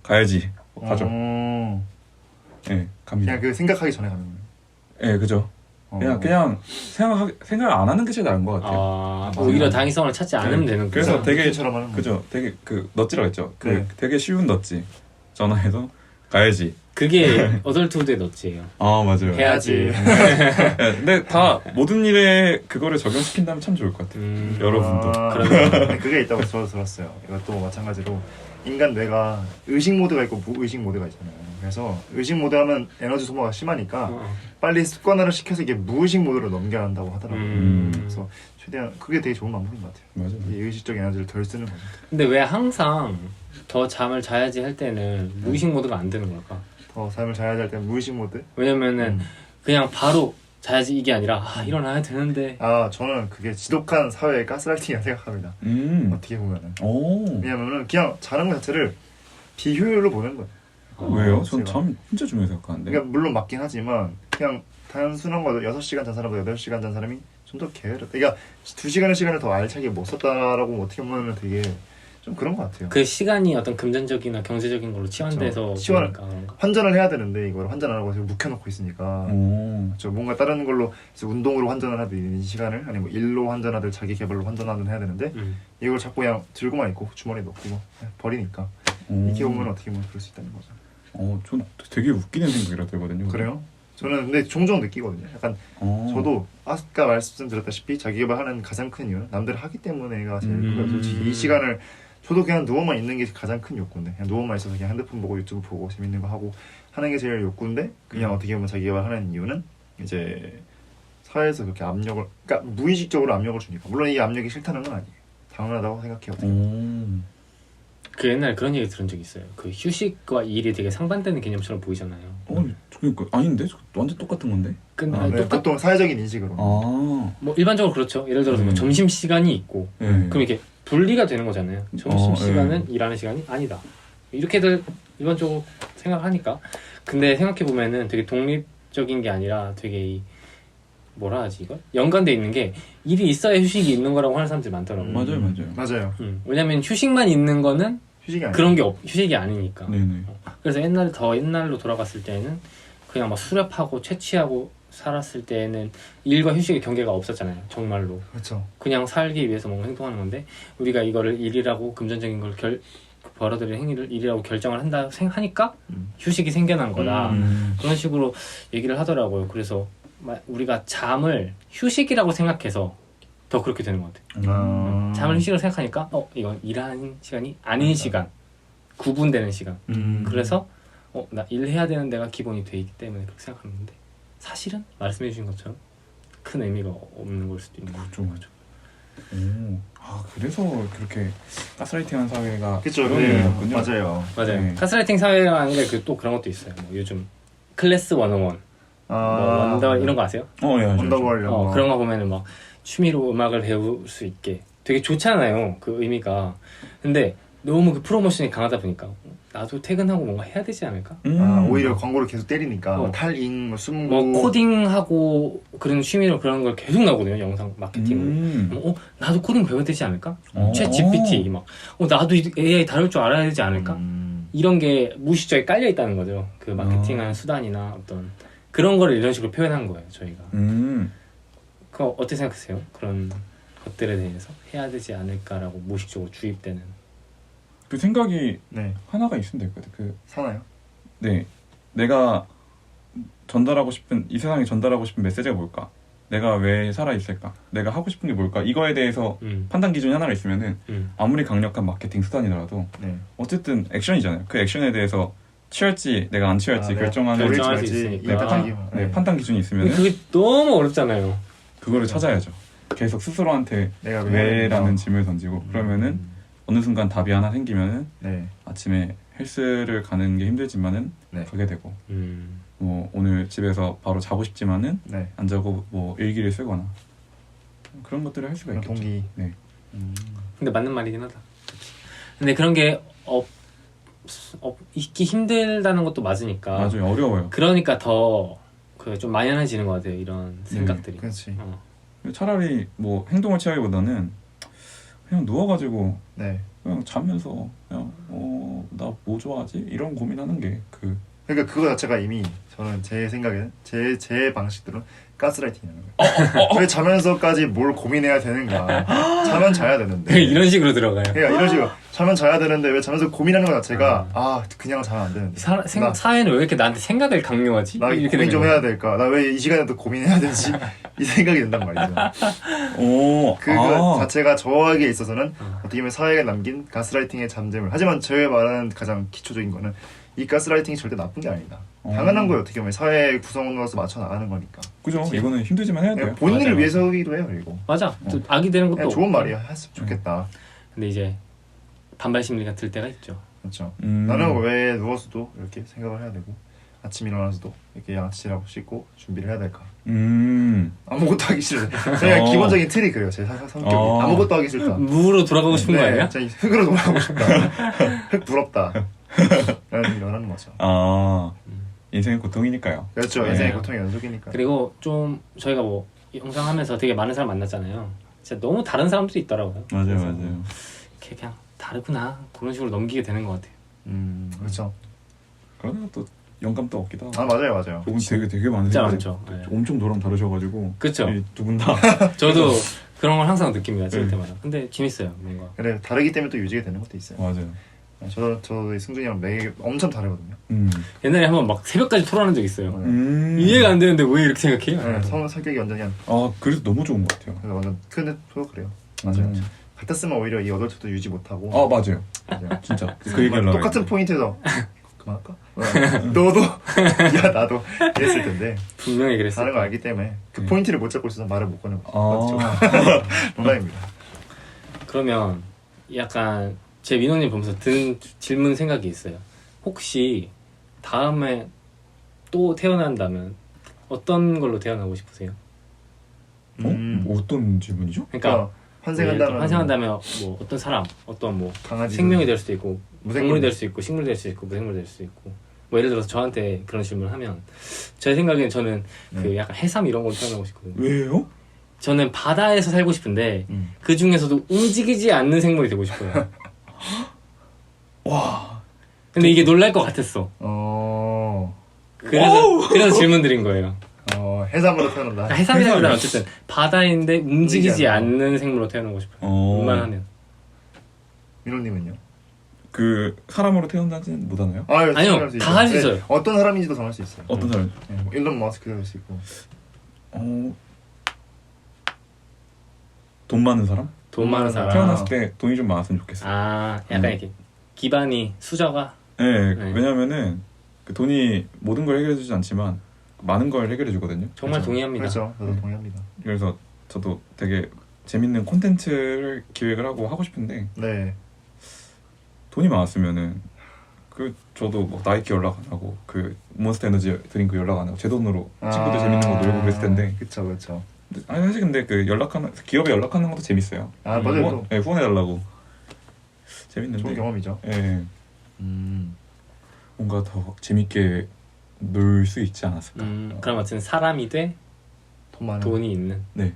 가야지 가죠. 네, 갑니다. 그냥 그 생각하기 전에 가는 거예요. 네, 그죠. 그냥 생각 안 하는 게 제일 나은 것 같아요. 오히려 당위성을 찾지 않으면 네. 되는 그래서 거죠. 되게 처럼 하는 그죠. 되게 그 넛지라고 했죠. 네. 되게 쉬운 넛지. 전화해서 가야지. 그게 어덜트후드의 넛지예요. 맞아요. 해야지. 네, 근데 다 모든 일에 그거를 적용시킨다면 참 좋을 것 같아요. 여러분도. 네, 그게 있다고 저도 들었어요. 이것도 마찬가지로 인간 뇌가 의식 모드가 있고 무의식 모드가 있잖아요. 그래서 의식 모드 하면 에너지 소모가 심하니까 빨리 습관화를 시켜서 이게 무의식 모드로 넘겨야 한다고 하더라고요. 그래서 최대한 그게 되게 좋은 방법인 것 같아요. 맞아요. 이 의식적 에너지를 덜 쓰는 거죠. 근데 왜 항상 더 잠을 자야지 할 때는 무의식 모드가 안 되는 걸까? 더 잠을 자야 할 때 무의식 모드? 왜냐면은 그냥 바로 자야지 이게 아니라 일어나야 되는데 저는 그게 지독한 사회의 가스라이팅이라 생각합니다. 어떻게 보면은. 왜냐면은 그냥 자는 것 자체를 비효율로 보는 거예요. 왜요? 전 잠 진짜 중요해서 생각하는데. 그러니까 물론 맞긴 하지만 그냥 단순한 거도 6시간 잔 사람보다 8시간 잔 사람이 좀 더 게으르다. 그러니까 2시간의 시간을 더 알차게 못 썼다라고 어떻게 보면 되게 좀 그런 것 같아요. 그 시간이 어떤 금전적이나 경제적인 걸로 치환돼서 보니까 환전을 해야 되는데 이걸 환전 안 하고 지금 묵혀놓고 있으니까 그렇죠. 뭔가 다른 걸로 운동으로 환전을 하든 이 시간을 아니면 일로 환전하든 자기 개발로 환전하든 해야 되는데 이걸 자꾸 그냥 들고만 있고 주머니에 넣고 버리니까 이렇게 보면 어떻게 보면 그럴 수 있다는 거죠. 전 되게 웃기는 생각이라 들거든요. 그래요? 저는 근데 종종 느끼거든요. 약간 저도 아까 말씀드렸다시피 자기개발하는 가장 큰 이유는 남들 하기 때문에가 제일 크고요. 솔직히 이 시간을 저도 그냥 누워만 있는 게 가장 큰 욕구인데 그냥 누워만 있어서 그냥 핸드폰 보고 유튜브 보고 재밌는 거 하고 하는 게 제일 욕구인데 그냥 어떻게 보면 자기개발하는 이유는 이제 사회에서 그렇게 압력을 그러니까 무의식적으로 압력을 주니까 물론 이 압력이 싫다는 건 아니에요. 당연하다고 생각해요. 그 옛날에 그런 얘기 들은 적이 있어요. 그 휴식과 일이 되게 상반되는 개념처럼 보이잖아요. 그러니까 아닌데 완전 똑같은 건데. 근데 네, 보통 사회적인 인식으로. 뭐 일반적으로 그렇죠. 예를 들어서 뭐 점심 시간이 있고 그럼 이렇게 분리가 되는 거잖아요. 점심 시간은 일하는 시간이 아니다. 이렇게들 일반적으로 생각하니까. 근데 생각해 보면은 되게 독립적인 게 아니라 되게 뭐라 하지 이걸? 연관돼 있는 게 일이 있어야 휴식이 있는 거라고 하는 사람들이 많더라고요. 맞아요. 왜냐면 휴식만 있는 거는 휴식이 그런 게 휴식이 아니니까. 네네. 그래서 더 옛날로 돌아갔을 때는 그냥 막 수렵하고 채취하고 살았을 때는 일과 휴식의 경계가 없었잖아요. 정말로. 그렇죠. 그냥 살기 위해서 뭔가 행동하는 건데 우리가 이거를 일이라고 금전적인 걸 벌어들일 행위를 일이라고 결정을 한다 생각하니까 휴식이 생겨난 거다. 그런 식으로 얘기를 하더라고요. 그래서 우리가 잠을 휴식이라고 생각해서 더 그렇게 되는 것 같아요. 잠을 휴식으로 생각하니까 이건 일하는 시간이 아닌 시간, 구분되는 시간. 그래서 나 일해야 되는 데가 기본이 돼 있기 때문에 그렇게 생각하는데 사실은 말씀해 주신 것처럼 큰 의미가 없는 걸 수도 있는 거죠. 그래서 그렇게 가스라이팅하는 사회가 그렇죠. 그런 맞아요. 가스라이팅 사회라는 게 또 그런 것도 있어요. 뭐 요즘 클래스 101 뭐 원더 이런 거 아세요? 예, 알죠. 원더월 이런 거. 그런 거 보면은 막 취미로 음악을 배울 수 있게 되게 좋잖아요. 그 의미가. 근데 너무 그 프로모션이 강하다 보니까 나도 퇴근하고 뭔가 해야 되지 않을까? 오히려 광고를 계속 때리니까 탈잉, 뭐 숨고 뭐 코딩하고 그런 취미로 그런 걸 계속 나오거든요. 영상 마케팅으로. 나도 코딩 배워야 되지 않을까? 챗 GPT 막 나도 AI 다룰 줄 알아야 되지 않을까? 이런 게 무의식적에 깔려 있다는 거죠. 그 마케팅하는 수단이나 어떤 그런 거를 이런 식으로 표현한 거예요. 저희가. 그거 어떻게 생각하세요? 그런 것들에 대해서 해야 되지 않을까라고 무의식적으로 주입되는. 그 생각이 네. 하나가 있으면 될 것 같아요. 사나요? 네, 내가 전달하고 싶은 이 세상에 전달하고 싶은 메시지가 뭘까? 내가 왜 살아 있을까? 내가 하고 싶은 게 뭘까? 이거에 대해서 판단 기준이 하나가 있으면은 아무리 강력한 마케팅 수단이더라도 네. 어쨌든 액션이잖아요. 그 액션에 대해서 취할지 내가 안 취할지 결정하는 결정할 수 있으니까. 판단 기준이 있으면 그게 너무 어렵잖아요. 그거를 찾아야죠. 계속 스스로한테 내가 왜라는 질문을 던지고 그러면은 어느 순간 답이 하나 생기면은 네. 아침에 헬스를 가는 게 힘들지만은 네. 가게 되고 뭐 오늘 집에서 바로 자고 싶지만은 네. 안 자고 뭐 일기를 쓰거나 그런 것들을 할 수가 그런 있겠죠. 동기. 네. 근데 맞는 말이긴 하다. 근데 그런 게 있기 힘들다는 것도 맞으니까. 맞아요. 어려워요. 그러니까 더 그 좀 만연해지는 것 같아요. 이런 생각들이. 그렇지. 차라리 뭐 행동을 취하기보다는 그냥 누워가지고 네. 그냥 자면서 그냥 나 뭐 좋아하지? 이런 고민하는 게 그러니까 그거 자체가 이미 저는 제 생각에는 제 방식대로는 가스라이팅이라는 거예요. 왜 자면서까지 뭘 고민해야 되는가? 자면 자야 되는데. 이런 식으로 들어가요. 그러니까 이런 식으로 자면 자야 되는데 왜 자면서 고민하는 것 자체가 그냥 자면 안 되는데. 사회는 왜 이렇게 나한테 생각을 강요하지? 나 이렇게 고민 좀 되는 해야 될까? 나 왜 이 시간에 또 고민해야 되지? 이 생각이 든단 말이죠. 그거 자체가 저에게 있어서는 어떻게 보면 사회에 남긴 가스라이팅의 잠재물. 하지만 제가 말하는 가장 기초적인 거는 이 가스라이팅이 절대 나쁜 게 아니다. 당연한 거예요. 어떻게 보면 사회 구성원으로서 맞춰 나가는 거니까. 그죠? 그치? 이거는 힘들지만 해야 돼요. 본인을 맞아요. 위해서기도 해요. 그리고 맞아. 또 악이 되는 것도 그냥 좋은 없고. 말이야. 했으면 좋겠다. 근데 이제 반발 심리가 들 때가 있죠. 그렇죠. 나는 왜 누워서도 이렇게 생각을 해야 되고 아침 일어나서도 이렇게 양치질하고 씻고 준비를 해야 될까? 아무것도 하기 싫어. 그냥 기본적인 틀이 그래요. 제 성격이 아무것도 하기 싫다. 무로 돌아가고 싶은 거 아니야? 진짜 흙으로 돌아가고 싶다. 흙 부럽다. 라는 일어나는 거죠. 인생은 고통이니까요. 그렇죠. 인생의 고통의 연속이니까. 그리고 좀 저희가 뭐 영상 하면서 되게 많은 사람 만났잖아요. 진짜 너무 다른 사람들이 있더라고요. 맞아요. 이렇게 그냥 다르구나 그런 식으로 넘기게 되는 것 같아요. 그렇죠. 그러다 또 영감도 없기도 하고. 맞아요. 조금 되게 많은 진짜 생각이 많죠. 네. 엄청 저랑 다르셔가지고. 그렇죠. 두 분 다. 저도 그런 걸 항상 느낍니다. 찍을 때마다. 근데 재밌어요. 뭔가. 그래 다르기 때문에 또 유지가 되는 것도 있어요. 맞아요. 저도 승준이랑 매일 엄청 다르거든요. 옛날에 한번 막 새벽까지 토론한 적 있어요. 이해가 안 되는데 왜 이렇게 생각해요? 성격이 완전히 그래서 너무 좋은 것 같아요. 그래서 완전 근데 저도 그래요. 맞아요. 같았으면 오히려 이 어덜트도 유지 못하고. 맞아요. 진짜 그 얘기를 똑같은 포인트에서 그만할까? 너도 야 나도 이랬을 텐데 분명히 그랬어요. 다른 걸 알기 때문에 그 포인트를 못 잡고 있어서 말을 못 꺼내고 농담입니다. 그러면 약간 제 민호님 보면서 든 질문 생각이 있어요. 혹시 다음에 또 태어난다면 어떤 걸로 태어나고 싶으세요? 어떤 질문이죠? 그러니까 환생한다면 뭐 어떤 사람, 어떤 뭐 강아지 생명이 될 수도 있고 무생물이 동물이 될 수 있고 식물이 될 수 있고 무생물이 될 수 있고 뭐 예를 들어서 저한테 그런 질문을 하면 제 생각엔 저는 그 약간 해삼 이런 걸로 태어나고 싶거든요. 왜요? 저는 바다에서 살고 싶은데 그 중에서도 움직이지 않는 생물이 되고 싶어요. 와. 근데 이게 놀랄 것 같았어. 그래서 질문 드린 거예요. 해삼으로 태어난다. 그러니까 해삼이라면 어쨌든 바다인데 움직이지 않는 생물로 태어나고 싶어요. 웬만하면. 민호님은요? 그 사람으로 태어나지는 못하나요? 아니요, 다 할 수 있어요. 어떤 사람인지도 정할 수 있어요. 어떤 사람? 뭐 일론 머스크도 될 수 있고. 돈 많은 사람? 돈 많은 사람. 태어났을 때 돈이 좀 많았으면 좋겠어요. 약간 이렇게 기반이 수저가. 네. 왜냐면은 그 돈이 모든 걸 해결해주지 않지만 많은 걸 해결해주거든요. 정말 그래서. 동의합니다. 그렇죠. 저도 동의합니다. 그래서 저도 되게 재밌는 콘텐츠를 기획을 하고 싶은데 네. 돈이 많았으면은 그 저도 뭐 나이키 연락 안 하고 그 몬스터 에너지 드링크 연락 안 하고 제 돈으로 친구들 재밌는 거 놀고 그랬을 텐데. 그쵸. 아니 사실 근데 그 연락하는 기업에 연락하는 것도 재밌어요. 아 맞아요. 네, 후원해 달라고 재밌는데. 좋은 경험이죠. 네. 뭔가 더 재밌게 놀 수 있지 않았을까. 그럼 어쨌든 사람이 돼 돈 많은. 돈이 있는. 네.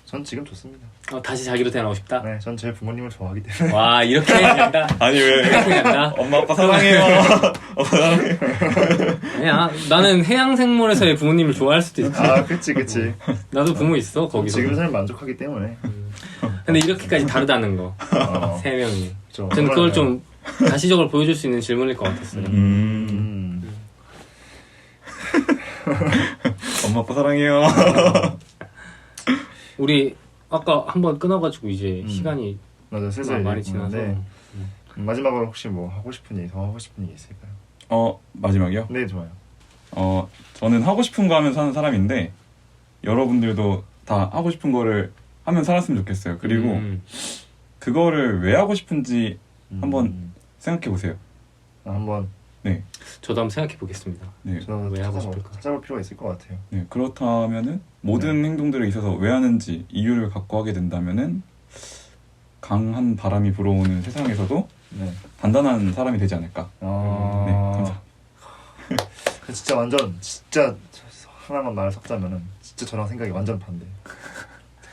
전 지금 좋습니다. 다시 자기로 태어나고 싶다. 네, 전 제 부모님을 좋아하기 때문에. 와 이렇게 간다. 아니 왜? 이렇게 간다. 엄마 아빠 사랑해요. 엄마 사랑해. 아니야 나는 해양생물에서의 부모님을 좋아할 수도 있지. 아, 그치. 나도 부모 있어 거기서. 지금 삶 만족하기 때문에. 근데 이렇게까지 다르다는 거. 세 명이. 그쵸. 저는 그걸 좀 가시적으로 보여줄 수 있는 질문일 것 같았어요. 엄마 아빠 사랑해요. 우리 아까 한번 끊어가지고 이제 시간이 맞아, 슬슬 많이 지나서. 마지막으로 혹시 뭐 하고 싶은 얘기, 더 하고 싶은 얘기 있을까요? 마지막이요? 네, 좋아요. 저는 하고 싶은 거 하면 사는 사람인데 여러분들도 다 하고 싶은 거를 하면 살았으면 좋겠어요. 그리고 그거를 왜 하고 싶은지 한번 생각해 보세요. 한번. 네. 저도 한번 생각해 보겠습니다. 네. 저도 왜 하고 싶을까? 찾아볼 필요가 있을 것 같아요. 네. 그렇다면은 모든 행동들에 있어서 왜 하는지 이유를 갖고 하게 된다면은 강한 바람이 불어오는 세상에서도 단단한 사람이 되지 않을까. 네. 감사합니다. 진짜 하나만 말을 섞자면은 진짜 저랑 생각이 완전 반대.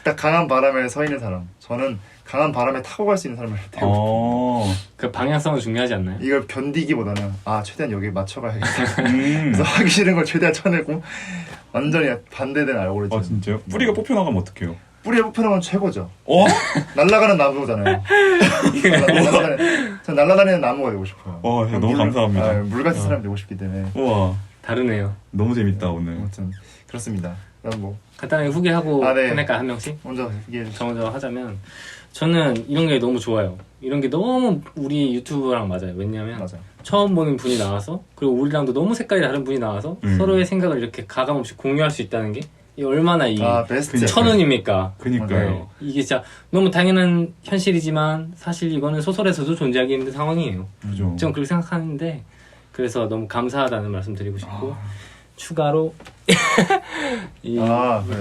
딱 강한 바람에 서 있는 사람. 저는 강한 바람에 타고 갈 수 있는 사람을 되고 싶어요. 그 방향성은 중요하지 않나요? 이걸 견디기보다는 최대한 여기 맞춰가야겠다. 그래서 하기 싫은 걸 최대한 쳐내고 완전히 반대된 알고리즘. 진짜요? 뿌리가 뽑혀나가면 어떡해요? 뿌리가 뽑혀나가면 최고죠. 날아가는 나무잖아요. 전 날아다니는 나무가 되고 싶어요. 너무 감사합니다. 물 같은 사람이 되고 싶기 때문에. 우와, 다르네요. 너무 재밌다 오늘. 아무튼 그렇습니다. 그럼 뭐 간단하게 후기하고 끝낼까 한 명씩? 먼저 후기해 주시죠. 저 먼저 하자면 저는 이런 게 너무 좋아요. 이런 게 너무 우리 유튜브랑 맞아요. 왜냐면 처음 보는 분이 나와서 그리고 우리랑도 너무 색깔이 다른 분이 나와서 서로의 생각을 이렇게 가감없이 공유할 수 있다는 게 얼마나 베스트. 천운입니까? 그니까요. 이게 진짜 너무 당연한 현실이지만 사실 이거는 소설에서도 존재하기 힘든 상황이에요. 그죠. 전 그렇게 생각하는데 그래서 너무 감사하다는 말씀 드리고 싶고 추가로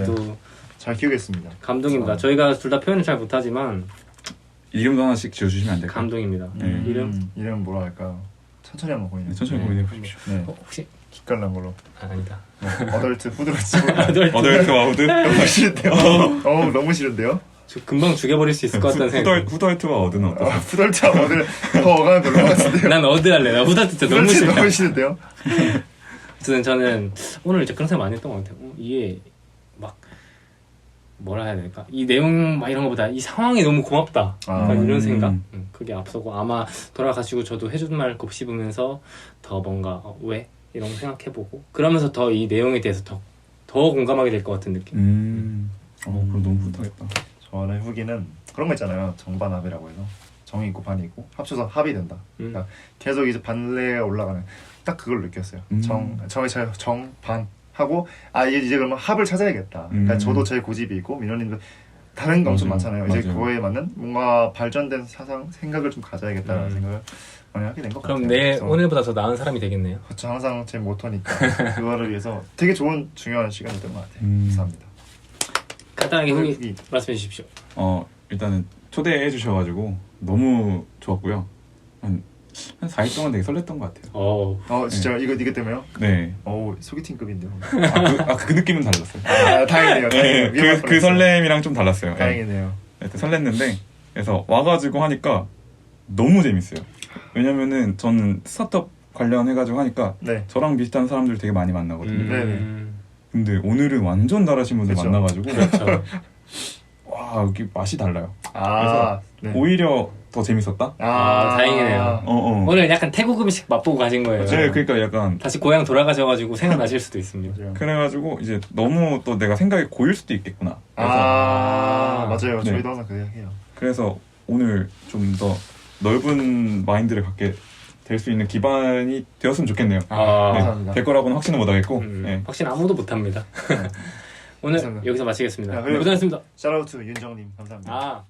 또 잘 키우겠습니다. 감동입니다. 저희가 둘 다 표현을 잘 못하지만 이름도 하나씩 지어주시면 안 될까요? 감동입니다. 이름 뭐라 할까요? 천천히 한번 고민해. 천천히 고민해 보십시오. 혹시 기깔난 걸로. 아니다. 어덜트 후드로 어덜트와 후드? 너무 싫은데요? 너무 싫은데요? 저 금방 죽여버릴 수 있을 것 같다는 생각. 후덜트와 어드는 어떠세요? 후덜트와 어드는 더 어감이 별로 것 같은데요? 난 어드 할래. 나 후덜트 진짜 너무 싫다. 너무 싫은데요? 저는 오늘 이제 그런 생각 많이 했던 것 같아요. 이게 막 뭐라 해야 될까? 이 내용 막 이런 거보다 이 상황이 너무 고맙다. 이런 생각. 그게 앞서고 아마 돌아가시고 저도 해준 말 곱씹으면서 더 뭔가 왜? 이런 거 생각해보고 그러면서 더 이 내용에 대해서 더 공감하게 될 것 같은 느낌. 그럼 너무 뿌듯하겠다. 저는 후기는 그런 거 있잖아요. 정반합이라고 해서 정이 있고 반이 있고 합쳐서 합이 된다. 그러니까 계속 이제 반례가 올라가는 딱 그걸 느꼈어요. 정반 하고 이제 그러면 합을 찾아야겠다. 그러니까 저도 제 고집이 있고 민호님도 다른 게 엄청 많잖아요. 이제 그거에 맞는 뭔가 발전된 생각을 좀 가져야겠다는 생각을 많이 하게 된 것 같아요. 그럼 오늘보다 더 나은 사람이 되겠네요. 그렇죠. 항상 제 모토니까 그거를 위해서 되게 좋은 중요한 시간이었던 것 같아요. 감사합니다. 간단하게 후기 말씀해 주십시오. 일단은 초대해 주셔가지고 너무 좋았고요. 한 4일 동안 되게 설렜던 것 같아요. 진짜 이거 때문에요? 네. 소개팅급인데요. 그 느낌은 달랐어요. 다행이네요. 네, 그 설렘이랑 좀 달랐어요. 다행이네요. 설렜는데 그래서 와가지고 하니까 너무 재밌어요. 왜냐면은 저는 스타트업 관련해가지고 하니까 저랑 비슷한 사람들 되게 많이 만나거든요. 근데 오늘은 완전 다르신 분들 만나가지고 와 여기 맛이 달라요. 그래서 오히려 더 재밌었다. 다행이네요. 오늘 약간 태국 음식 맛보고 가신 거예요. 네, 그러니까 약간 다시 고향 돌아가셔가지고 생각나실 수도 있습니다. 그래가지고 이제 너무 또 내가 생각이 고일 수도 있겠구나. 맞아요. 저희도 항상 그 생각해요. 그래서 오늘 좀 더 넓은 마인드를 갖게 될 수 있는 기반이 되었으면 좋겠네요. 감사합니다. 될 거라고는 확신은 못하겠고 확신 아무도 못합니다. 오늘 감사합니다. 여기서 마치겠습니다. 고생하셨습니다. 고생하셨습니다. 샤라우트 윤정님 감사합니다.